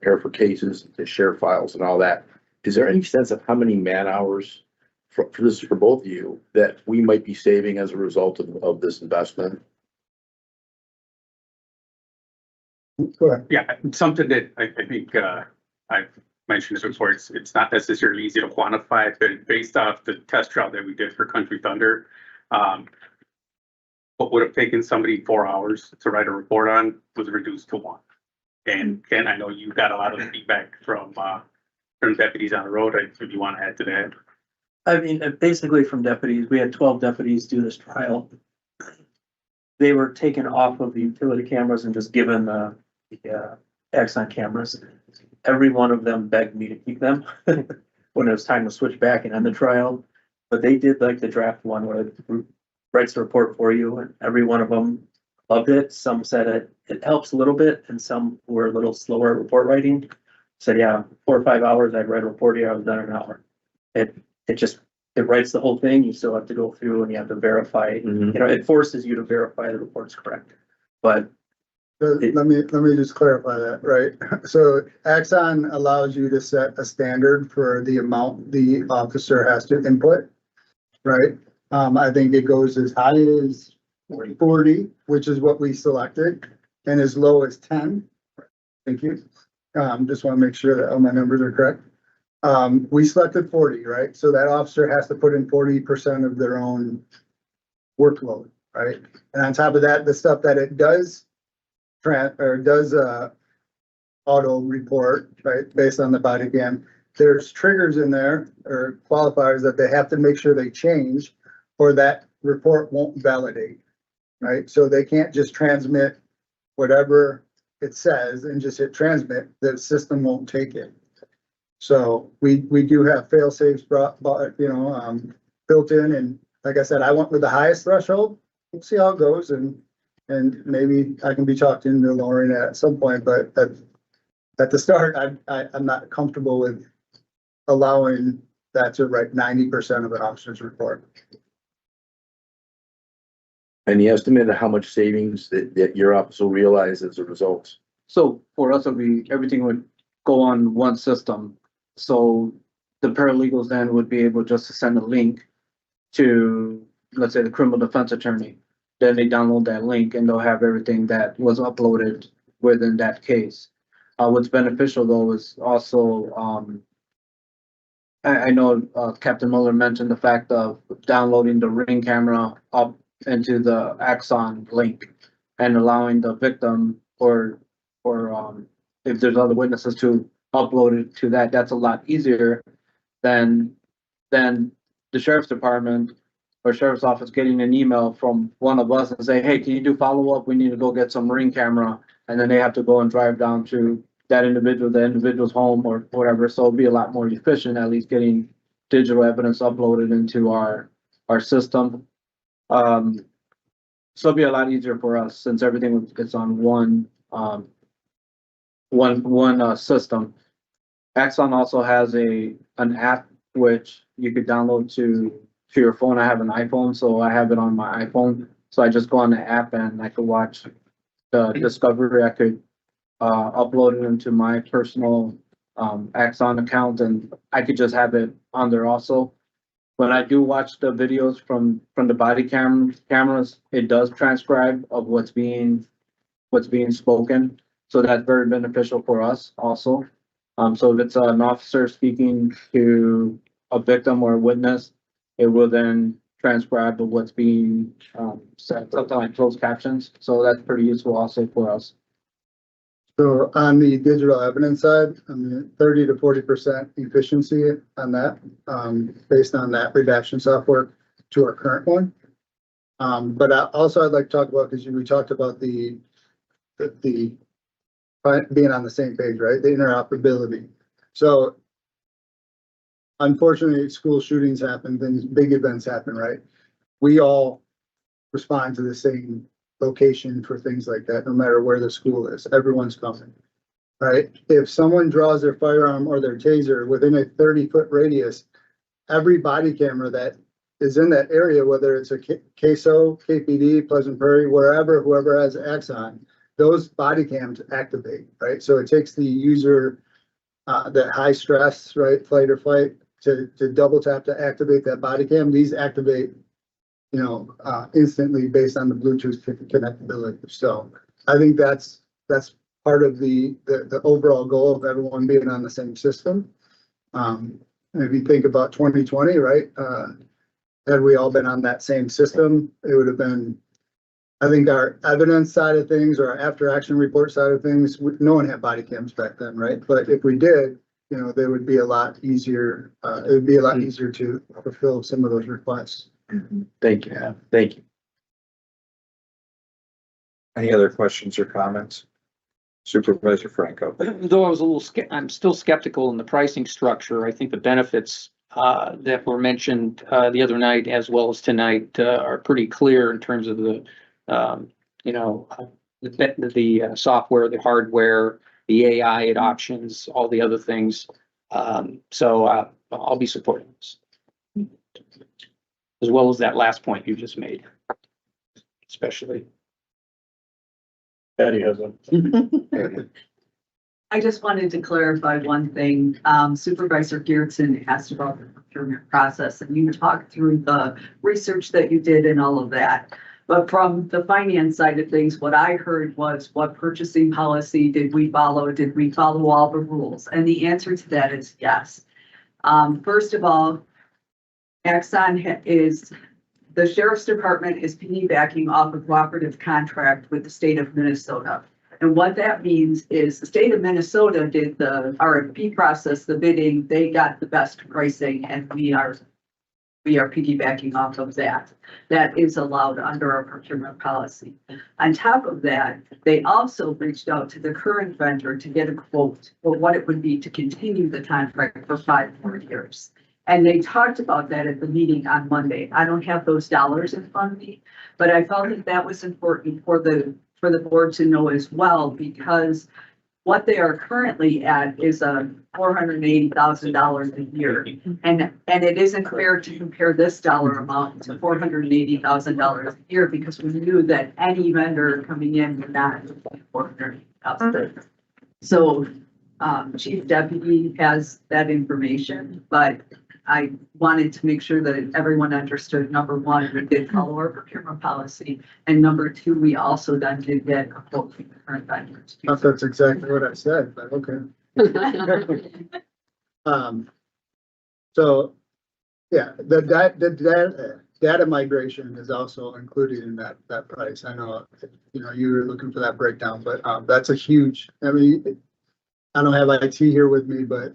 prepare for cases, to share files and all that. Is there any sense of how many man hours for this, for both of you, that we might be saving as a result of this investment? Go ahead. Yeah, something that I think, I've mentioned this before, it's not necessarily easy to quantify, but based off the test trial that we did for Country Thunder, what would have taken somebody 4 hours to write a report on was reduced to 1. And Ken, I know you got a lot of feedback from deputies on the road. If you want to add to that. I mean, basically from deputies, we had 12 deputies do this trial. They were taken off of the utility cameras and just given the Axon cameras. Every one of them begged me to keep them when it was time to switch back and end the trial. But they did like the draft one where it writes the report for you, and every one of them loved it. Some said it helps a little bit, and some were a little slower at report writing. Said, yeah, 4 or 5 hours, I'd write a report here, I was done in an hour. It writes the whole thing, you still have to go through and you have to verify, it forces you to verify the report's correct. But Let me just clarify that, right? So Axon allows you to set a standard for the amount the officer has to input, right? I think it goes as high as 40, which is what we selected, and as low as 10. Thank you. Just want to make sure that all my numbers are correct. We selected 40, right? So that officer has to put in 40% of their own workload, right? And on top of that, the stuff that it does auto report, right, based on the body cam, there's triggers in there or qualifiers that they have to make sure they change or that report won't validate, right? So they can't just transmit whatever it says and just hit transmit, the system won't take it. So we do have fail safes built in, and like I said, I went with the highest threshold. We'll see how it goes and maybe I can be talked into lowering it at some point, but at the start, I'm not comfortable with allowing that to write 90% of an officer's report. Any estimate of how much savings that your office will realize as a result? So for us, everything would go on one system. So the paralegals then would be able just to send a link to, let's say, the criminal defense attorney. Then they download that link and they'll have everything that was uploaded within that case. What's beneficial though is also, I know Captain Mueller mentioned the fact of downloading the Ring camera up into the Axon link and allowing the victim or if there's other witnesses to upload it to that, that's a lot easier than the sheriff's department or sheriff's office getting an email from one of us and say, hey, can you do follow-up? We need to go get some ring camera. And then they have to go and drive down to the individual's home or whatever. So it'd be a lot more efficient, at least getting digital evidence uploaded into our system. So it'd be a lot easier for us since everything is on one system. Axon also has an app which you could download to your phone. I have an iPhone, so I have it on my iPhone. So I just go on the app and I could watch the Discovery. I could upload it into my personal Axon account, and I could just have it on there also. When I do watch the videos from the body cameras, it does transcribe of what's being spoken. So that's very beneficial for us also. So if it's an officer speaking to a victim or a witness, it will then transcribe of what's being said, something like closed captions. So that's pretty useful also for us. So on the digital evidence side, I mean, 30 to 40% efficiency on that, based on that redaction software to our current one. But also I'd like to talk about, because we talked about the being on the same page, right? The interoperability. So unfortunately, school shootings happen, things, big events happen, right? We all respond to the same location for things like that, no matter where the school is. Everyone's coming, right? If someone draws their firearm or their taser within a 30-foot radius, every body camera that is in that area, whether it's a KSO, KPD, Pleasant Prairie, wherever, whoever has Axon, those body cams activate, right? So it takes the user that high stress, right, flight or flight, to double tap to activate that body cam. These activate, instantly based on the Bluetooth connectability. So I think that's part of the overall goal of everyone being on the same system. If you think about 2020, right, had we all been on that same system, it would have been, I think, our evidence side of things or our after action report side of things, no one had body cams back then, right? But if we did, they would be a lot easier. It would be a lot easier to fulfill some of those requests. Thank you. Thank you. Any other questions or comments? Supervisor Franco. Though I was I'm still skeptical in the pricing structure. I think the benefits that were mentioned the other night as well as tonight are pretty clear in terms of the software, the hardware, the AI options, all the other things. So I'll be supporting this, as well as that last point you just made, especially. Patty has a. I just wanted to clarify one thing. Supervisor Geertsen asked about the procurement process, and you talked through the research that you did and all of that. But from the finance side of things, what I heard was, what purchasing policy did we follow? Did we follow all the rules? And the answer to that is yes. First of all, Axon the Sheriff's Department is piggybacking off a cooperative contract with the state of Minnesota. And what that means is the state of Minnesota did the RFP process, the bidding, they got the best pricing, and we are piggybacking off of that. That is allowed under our procurement policy. On top of that, they also reached out to the current vendor to get a quote for what it would be to continue the contract for 5 more years. And they talked about that at the meeting on Monday. I don't have those dollars in front of me, but I felt that that was important for the board to know as well, because what they are currently at is $480,000 a year. And it isn't fair to compare this dollar amount to $480,000 a year, because we knew that any vendor coming in would not pay $480,000. So Chief Deputy has that information, but I wanted to make sure that everyone understood, number one, we did follow our procurement policy, and number two, we also then did get a quote from the current vendors. That's exactly what I said, but okay. So, yeah, the data migration is also included in that price. I know, you were looking for that breakdown, but that's a huge, I mean, I don't have IT here with me, but,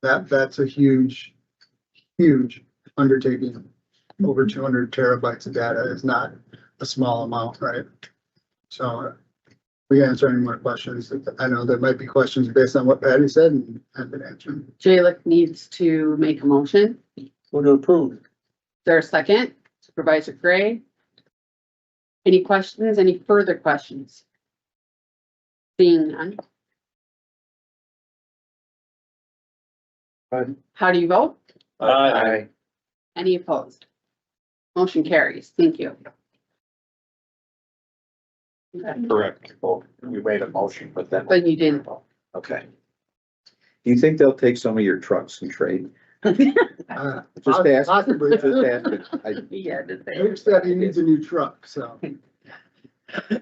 that's a huge undertaking. Over 200 terabytes of data is not a small amount, right? So we answer any more questions. I know there might be questions based on what Patty said and have been answered. Jaylick needs to make a motion. Would to approve. Is there a second? Supervisor Gray? Any questions? Any further questions? Seeing none. How do you vote? Aye. Any opposed? Motion carries. Thank you. Correct. Well, we made a motion, but then. But you didn't vote. Okay. Do you think they'll take some of your trucks and trade? Just ask. Possibly. Just ask it. Yeah, did they? Rick said he needs a new truck, so. All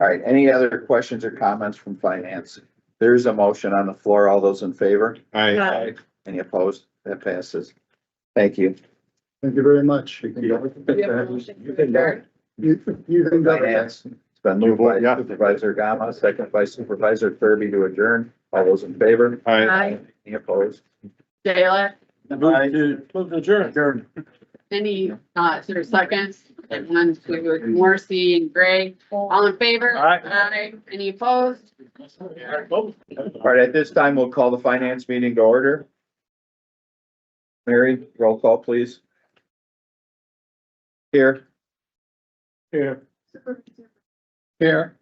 right, any other questions or comments from finance? There's a motion on the floor. All those in favor? Aye. Any opposed? That passes. Thank you. Thank you very much. Do we have a motion to adjourn? You can go. Finance. It's been moved by Supervisor Gama, second by Supervisor Kirby to adjourn. All those in favor? Aye. Any opposed? Jayla, Move to adjourn. any, is there a second? And one, two, Morrissey and Gray, all in favor? Aye. Any opposed? All right, at this time, we'll call the finance meeting to order. Mary, roll call, please. Here. Here. Here.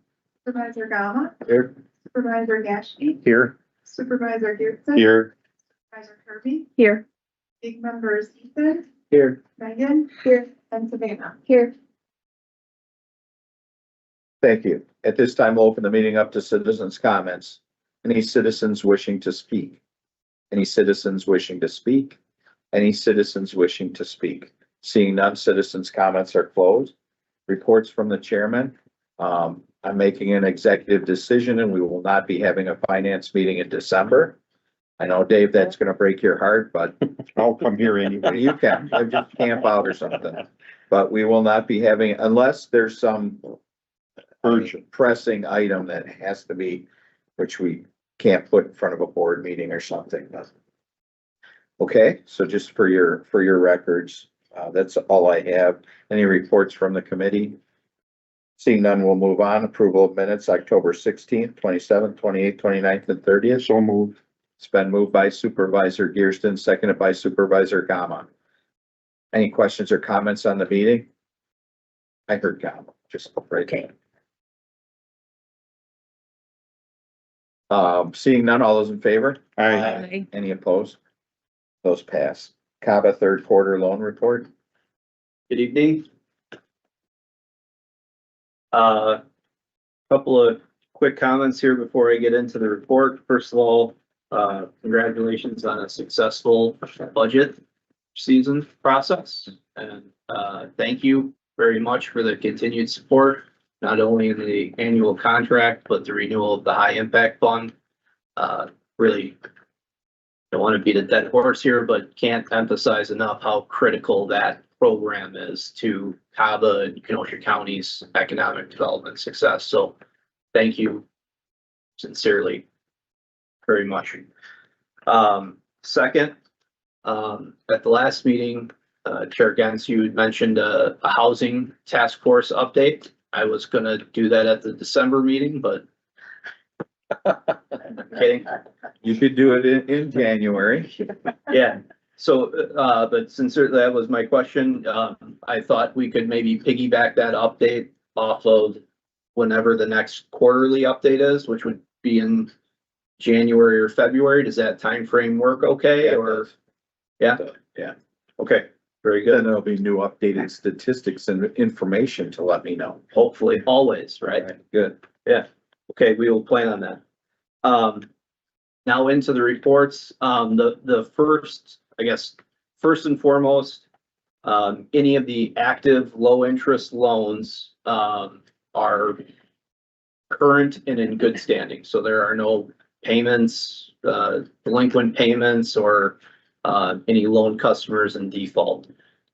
Supervisor Gama, Here. Supervisor Gaske, Here. Supervisor Pearson. Here. Supervisor Kirby, Here. big members Ethan, Here. Megan. Here. And Savannah. Here. Thank you. At this time, we'll open the meeting up to citizens' comments. Any citizens wishing to speak? Any citizens wishing to speak? Any citizens wishing to speak? Seeing none, citizens' comments are closed. Reports from the chairman. I'm making an executive decision and we will not be having a finance meeting in December. I know, Dave, that's gonna break your heart, but I'll come here anyway. you can, just camp out or something. But we will not be having, unless there's some urgent pressing item that has to be, which we can't put in front of a board meeting or something. Okay, so just for your records, that's all I have. Any reports from the committee? Seeing none, we'll move on. Approval of minutes, October 16th, 27th, 28th, 29th, and 30th. So moved. It's been moved by Supervisor Gearston, seconded by Supervisor Gama. Any questions or comments on the meeting? I heard Gama, just right. Seeing none, all those in favor? Aye. Any opposed? Those pass. CABA third quarter loan report. Good evening. Couple of quick comments here before I get into the report. First of all, congratulations on a successful budget season process. And thank you very much for the continued support, not only in the annual contract, but the renewal of the high impact fund. Really don't want to beat a dead horse here, but can't emphasize enough how critical that program is to CABA and Kenosha County's economic development success. So thank you sincerely very much. Second, at the last meeting, Chair Gens, you had mentioned a housing task force update. I was gonna do that at the December meeting, but kidding. You should do it in January. Yeah, so, but since that was my question, I thought we could maybe piggyback that update off of whenever the next quarterly update is, which would be in January or February. Does that time frame work okay, or? Yeah? Yeah. Okay, very Then good. there'll be new updated statistics and information to let me know. Hopefully, always, right? Good. Yeah, okay, we will plan on that. Now into the reports, the first, I guess, first and foremost, any of the active low interest loans, are current and in good standing. So there are no payments, delinquent payments or, any loan customers in default.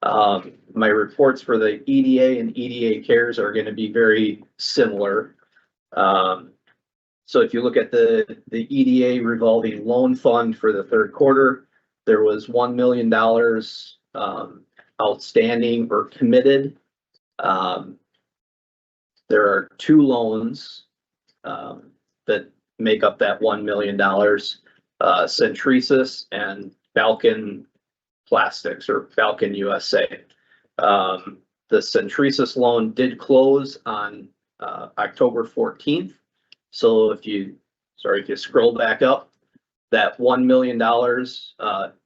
My reports for the EDA and EDA cares are going to be very similar. So if you look at the EDA revolving loan fund for the third quarter, there was $1 million outstanding or committed. There are two loans that make up that $1 million, Centrisis and Balkan Plastics or Balkan USA. The Centrisis loan did close on October 14th. So if you scroll back up, that $1 million,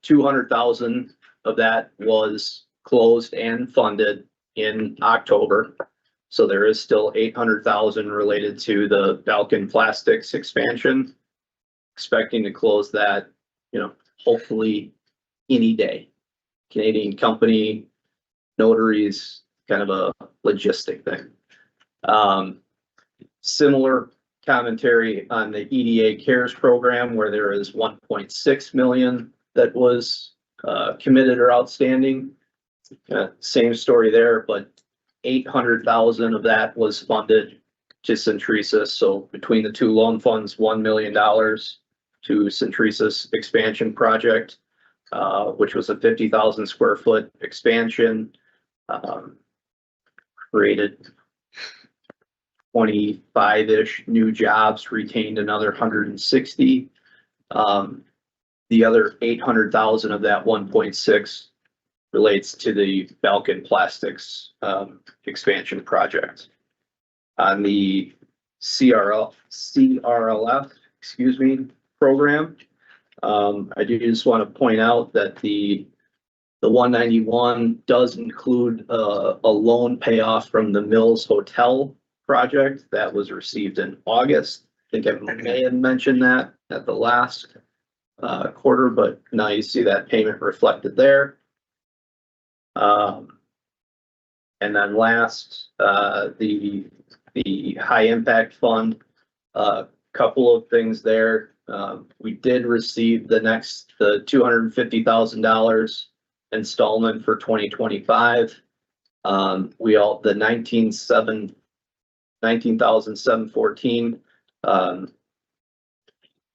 200,000 of that was closed and funded in October. So there is still 800,000 related to the Balkan Plastics expansion. Expecting to close that, hopefully any day. Canadian company, notaries, kind of a logistic thing. Similar commentary on the EDA CARES program where there is 1.6 million that was committed or outstanding. Same story there, but 800,000 of that was funded to Centrisis. So between the two loan funds, $1 million to Centrisis expansion project, which was a 50,000 square foot expansion, created 25-ish new jobs, retained another 160. The other 800,000 of that 1.6 relates to the Balkan Plastics expansion project. On the CRLF, program, I do just want to point out that the 191 does include a loan payoff from the Mills Hotel project that was received in August. I think I may have mentioned that at the last quarter, but now you see that payment reflected there. And then last, the high impact fund, couple of things there. We did receive the $250,000 installment for 2025. The 19,714,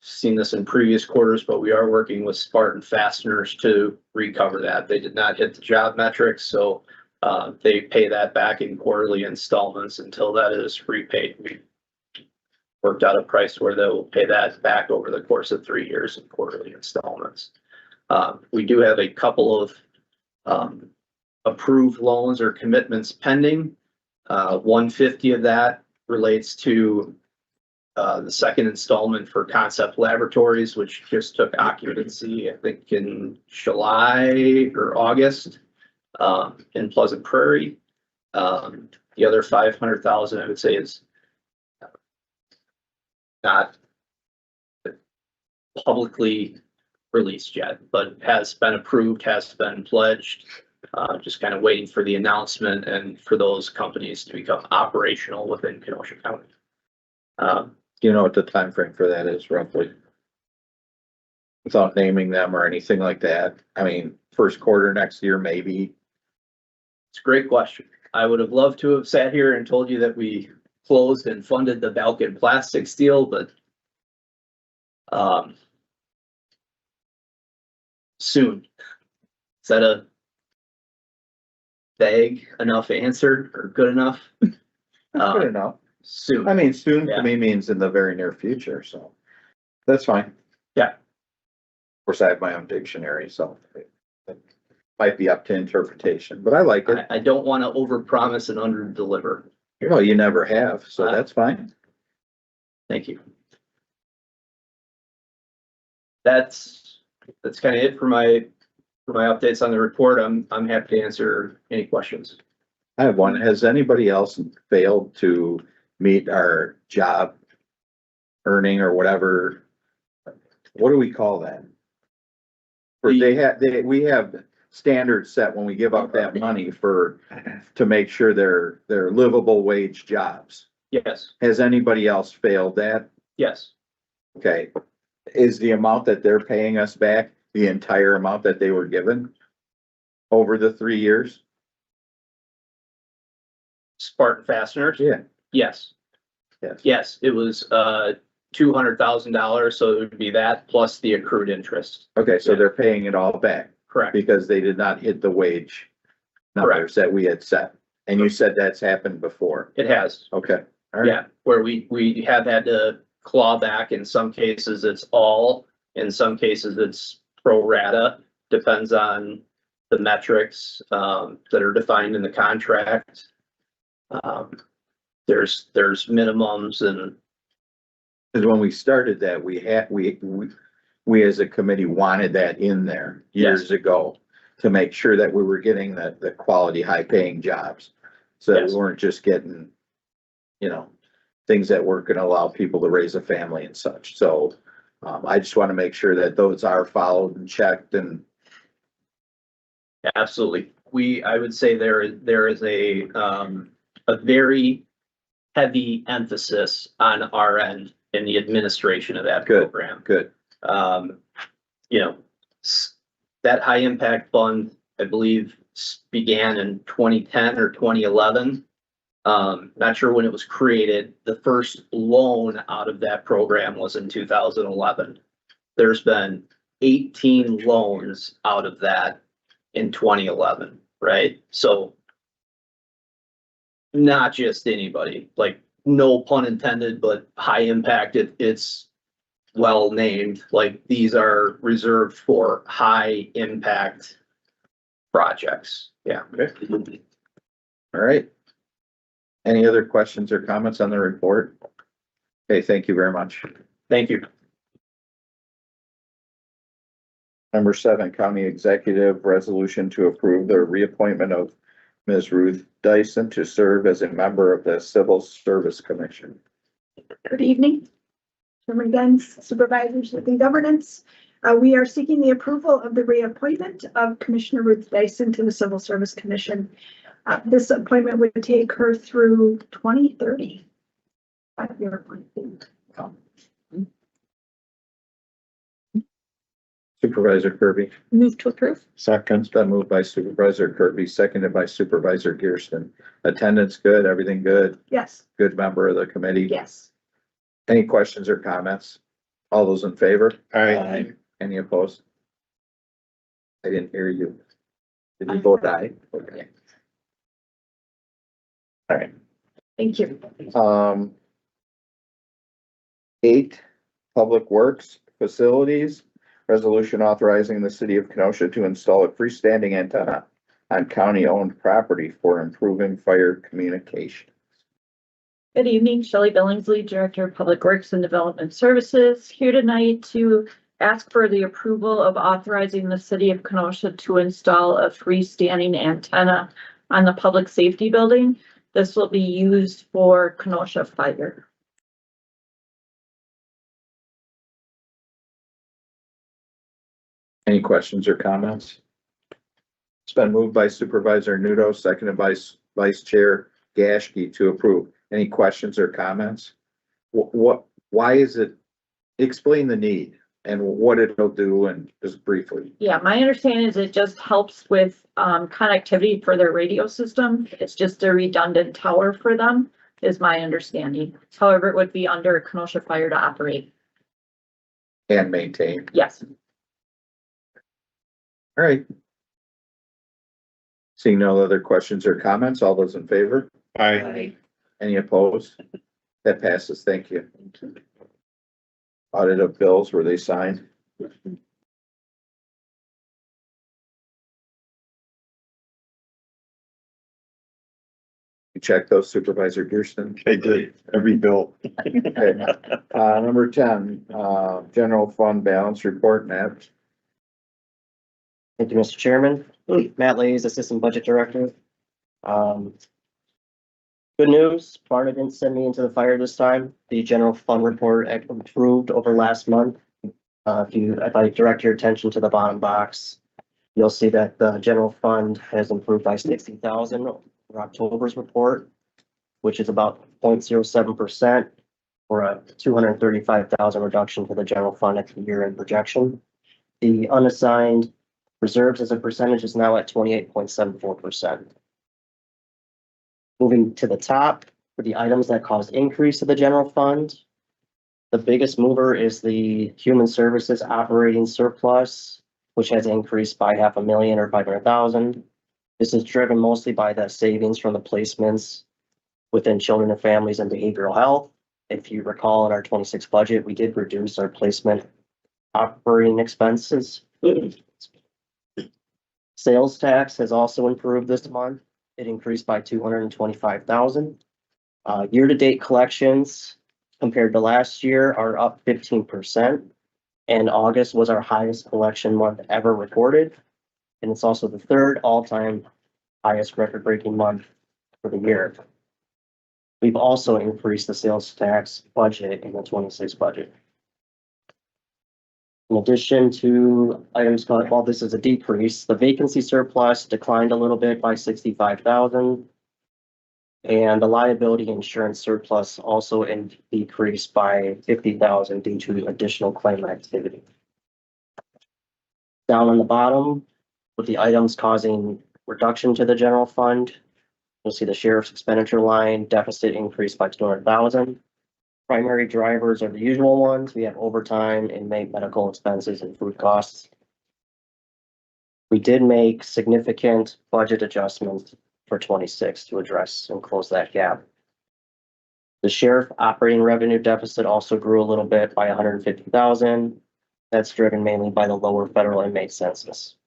seen this in previous quarters, but we are working with Spartan Fasteners to recover that. They did not hit the job metrics, so they pay that back in quarterly installments until that is repaid. We worked out a price where they will pay that back over the course of 3 years in quarterly installments. We do have a couple of approved loans or commitments pending. 150 of that relates to the second installment for Concept Laboratories, which just took occupancy, I think in July or August, in Pleasant Prairie. The other 500,000 I would say is not publicly released yet, but has been approved, has been pledged. Just kind of waiting for the announcement and for those companies to become operational within Kenosha County. Do you know what the time frame for that is roughly? Without naming them or anything like that. I mean, first quarter next year, maybe. It's a great question. I would have loved to have sat here and told you that we closed and funded the Balkan Plastics deal, but soon. Is that a vague enough answer or good enough? Good enough. Soon. I mean, soon Yeah. to me means in the very near future, so that's fine. Yeah. Of course, I have my own dictionary, so it might be up to interpretation, but I like it. I don't want to overpromise and underdeliver. Well, you never have, so that's fine. Thank you. That's kind of it for my updates on the report. I'm happy to answer any questions. I have one. Has anybody else failed to meet our job earning or whatever? What do we call that? Or we have standards set when we give up that money to make sure they're livable wage jobs. Yes, Has anybody else failed that? yes. Okay. Is the amount that they're paying us back the entire amount that they were given over the 3 years? Spartan Fasteners? Yeah. Yes. Yes. Yes, it was $200,000, so it would be that plus the accrued interest. Okay, so they're paying it all back Correct. because they did not hit the wage numbers that we had set. And you said that's happened before. It has. Okay, all right. Yeah, where we have had to claw back. In some cases, it's all, in some cases, it's pro rata, depends on the metrics, that are defined in the contract. There's minimums and, Cause when we started that, we as a committee wanted that in there years ago to make sure that we were getting the quality, high paying jobs. So that we Yes. weren't just getting, you know, things that weren't gonna allow people to raise a family and such. So, I just wanna make sure that those are followed and checked and, absolutely. I would say there is a very heavy emphasis on our end in the administration of that Good. program. good. You know, that high impact fund, I believe, began in 2010 or 2011. Not sure when it was created. The first loan out of that program was in 2011. There's been 18 loans out of that in 2011, right? So not just anybody, like no pun intended, but high impact, it's well named, like these are reserved for high impact projects. Yeah. Okay. All right. Any other questions or comments on the report? Okay, thank you very much. Thank you. Number 7, County Executive Resolution to approve the reappointment of Ms. Ruth Dyson to serve as a member of the Civil Service Commission. Good evening. Chairman Gens, supervisors within governance. We are seeking the approval of the reappointment of Commissioner Ruth Dyson to the Civil Service Commission. This appointment would take her through 2030. 5-year appointment. Supervisor Kirby. Move to approve. Second. It's been moved by Supervisor Kirby, seconded by Supervisor Gearston. Attendance good, everything good, Yes. good member of the committee. Yes. Any questions or comments? All those in favor? Aye. Any opposed? I didn't hear you. Did you vote aye? Okay. All right. Thank you. 8, Public Works Facilities, resolution authorizing the city of Kenosha to install a freestanding antenna on county-owned property for improving fire communication. Good evening, Shelley Billingsley, Director of Public Works and Development Services, here tonight to ask for the approval of authorizing the city of Kenosha to install a freestanding antenna on the public safety building. This will be used for Kenosha Fire. Any questions or comments? It's been moved by Supervisor Nudo, seconded by Vice Chair Gashke to approve. Any questions or comments? Why is it, explain the need and what it'll do and just briefly. Yeah, my understanding is it just helps with connectivity for their radio system. It's just a redundant tower for them, is my understanding. However, it would be under Kenosha Fire to operate. And maintain. Yes. All right. Seeing no other questions or comments, all those in favor? Aye. Any opposed? That passes. Thank you. Audit of bills, were they signed? You checked those, Supervisor Gearston? I did, every bill. Okay. Number 10, general fund balance report, Matt. Thank you, Mr. Chairman. Matt Lays, Assistant Budget Director. Good news, Barna didn't send me into the fire this time. The general fund report improved over last month. If I direct your attention to the bottom box, you'll see that the general fund has improved by 60,000 for October's report, which is about 0.07% or a 235,000 reduction for the general fund at the year-end projection. The unassigned reserves as a percentage is now at 28.74%. Moving to the top, for the items that caused increase to the general fund, The biggest mover is the human services operating surplus, which has increased by $500,000 or 500,000. This is driven mostly by the savings from the placements within children and families and behavioral health. If you recall, in our 26 budget, we did reduce our placement operating expenses. Sales tax has also improved this month. It increased by 225,000. Year-to-date collections compared to last year are up 15%. And August was our highest collection month ever recorded. And it's also the third all-time highest record-breaking month for the year. We've also increased the sales tax budget in the 26 budget. In addition to items, while this is a decrease, the vacancy surplus declined a little bit by 65,000. And the liability insurance surplus also decreased by 50,000 due to additional claim activity. Down on the bottom, with the items causing reduction to the general fund, you'll see the sheriff's expenditure line deficit increased by 200,000. Primary drivers are the usual ones. We have overtime, inmate medical expenses, and food costs. We did make significant budget adjustments for 26 to address and close that gap. The sheriff operating revenue deficit also grew a little bit by 150,000. That's driven mainly by the lower federal inmate census.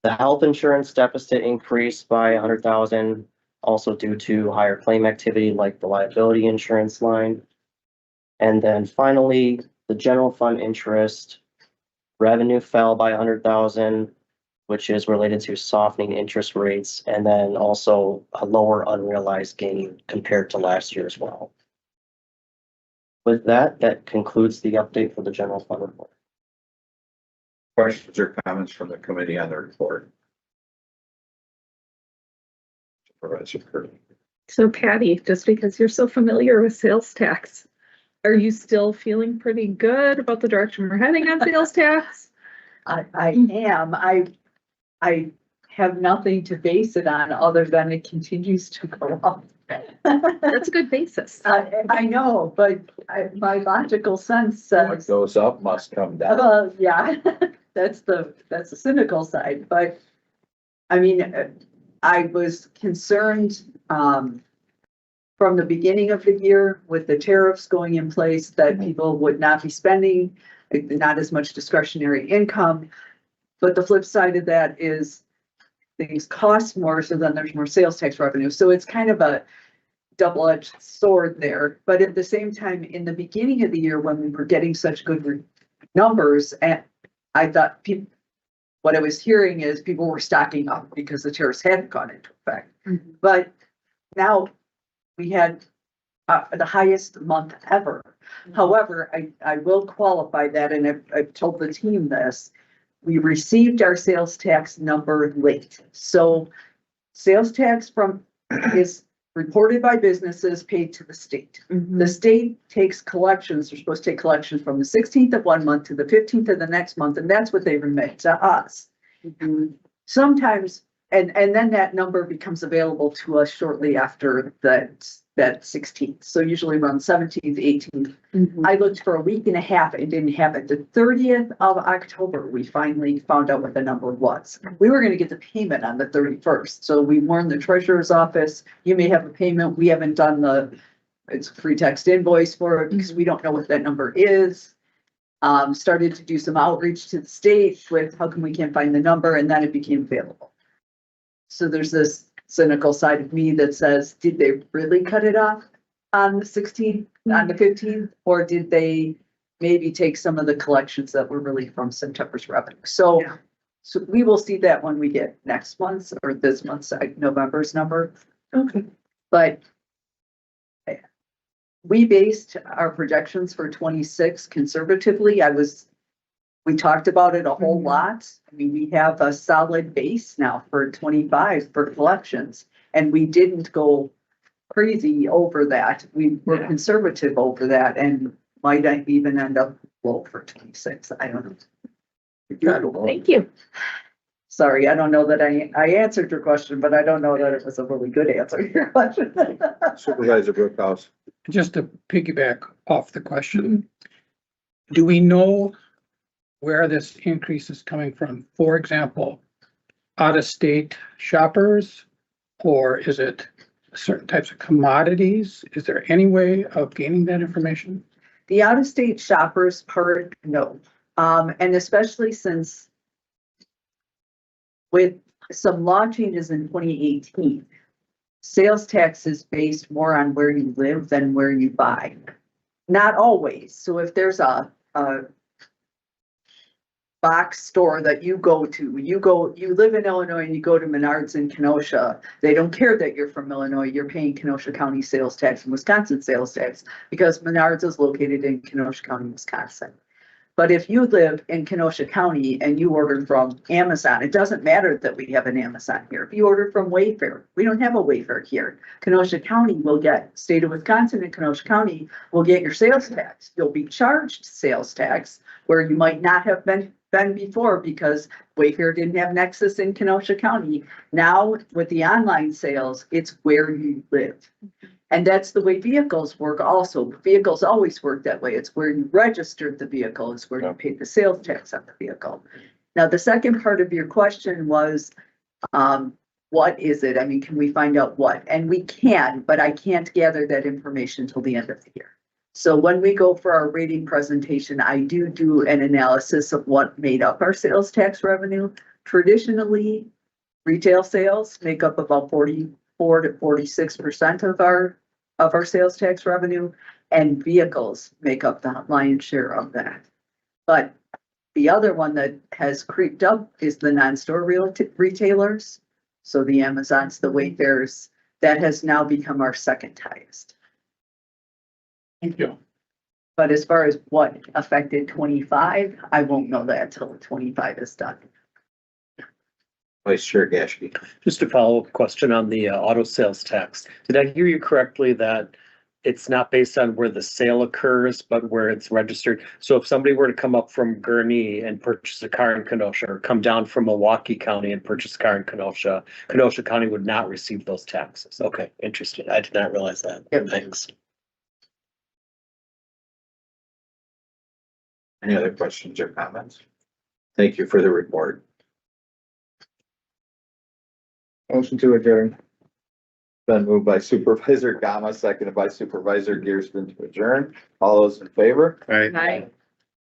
The health insurance deficit increased by 100,000, also due to higher claim activity like the liability insurance line. And then finally, the general fund interest revenue fell by 100,000, which is related to softening interest rates, and then also a lower unrealized gain compared to last year as well. With that, that concludes the update for the general fund report. Questions or comments from the committee on the report? Supervisor Curley. So Patty, just because you're so familiar with sales tax, are you still feeling pretty good about the direction we're heading on sales tax? I am. I have nothing to base it on other than it continues to go up. That's a good basis. I know, but my logical sense What says, goes up must come down. well, yeah, that's the cynical side, but I mean, I was concerned, from the beginning of the year with the tariffs going in place that people would not be spending, not as much discretionary income. But the flip side of that is things cost more, so then there's more sales tax revenue. So it's kind of a double-edged sword there. But at the same time, in the beginning of the year, when we were getting such good numbers, and I thought what I was hearing is people were stocking up because the tariffs hadn't gone into effect. Mm-hmm. But now we had the highest month ever. Mm-hmm. However, I will qualify that, and I've told the team this. We received our sales tax number late. So sales tax is reported by businesses, paid to the state. Mm-hmm. The state takes collections. They're supposed to take collections from the 16th of one month to the 15th of the next month, and that's what they remit to us. Mm-hmm. Sometimes, and then that number becomes available to us shortly after that 16th. So usually around 17th, 18th. Mm-hmm. I looked for a week and a half and didn't have it. The 30th of October, we finally found out what the number was. We were going to get the payment on the 31st. So we warned the treasurer's office, you may have a payment. We haven't done it's a free text invoice for it because we don't know what that number is. Started to do some outreach to the state with how come we can't find the number, and then it became available. So there's this cynical side of me that says, did they really cut it off on the 16th, on the 15th, or did they maybe take some of the collections that were really from September's revenue? So, yeah. So we will see that when we get next month's or this month's, November's number. Okay. But we based our projections for 26 conservatively. We talked about it a whole lot. I mean, we have a solid base now for 25 for collections, and we didn't go crazy over that. We were conservative over that and might even end up low for 26. I don't know. Thank you. Sorry, I don't know that I answered your question, but I don't know that it was a really good answer to your question. Supervisor Brookhouse. Just to piggyback off the question, do we know where this increase is coming from? For example, out-of-state shoppers, or is it certain types of commodities? Is there any way of gaining that information? The out-of-state shoppers part, no. And especially since with some law changes in 2018, sales tax is based more on where you live than where you buy. Not always. So if there's a box store that you go to, you live in Illinois and you go to Menards in Kenosha, they don't care that you're from Illinois, you're paying Kenosha County sales tax and Wisconsin sales tax because Menards is located in Kenosha County, Wisconsin. But if you live in Kenosha County and you order from Amazon, it doesn't matter that we have an Amazon here. If you order from Wayfair, we don't have a Wayfair here. Kenosha County will get, state of Wisconsin and Kenosha County will get your sales tax. You'll be charged sales tax where you might not have been before because Wayfair didn't have Nexus in Kenosha County. Now with the online sales, it's where you live. And that's the way vehicles work also. Vehicles always work that way. It's where you registered the vehicle, it's where you paid the sales tax on the vehicle. Now, the second part of your question was, what is it? I mean, can we find out what? And we can, but I can't gather that information till the end of the year. So when we go for our rating presentation, I do an analysis of what made up our sales tax revenue. Traditionally, retail sales make up about 44 to 46% of our sales tax revenue, and vehicles make up the lion's share of that. But the other one that has creeped up is the non-store retailers. So the Amazons, the Wayfairs, that has now become our second highest. Thank you. But as far as what affected 25, I won't know that till 25 is done. Vice Chair Gashke. Just a follow-up question on the auto sales tax. Did I hear you correctly that it's not based on where the sale occurs, but where it's registered? So if somebody were to come up from Gurnee and purchase a car in Kenosha, or come down from Milwaukee County and purchase a car in Kenosha, Kenosha County would not receive those taxes. Okay, interesting. I did not realize that. Yep. Thanks. Any other questions or comments? Thank you for the report. Motion to adjourn. Been moved by Supervisor Gama, seconded by Supervisor Gearston to adjourn. All those in favor? All right. Aye.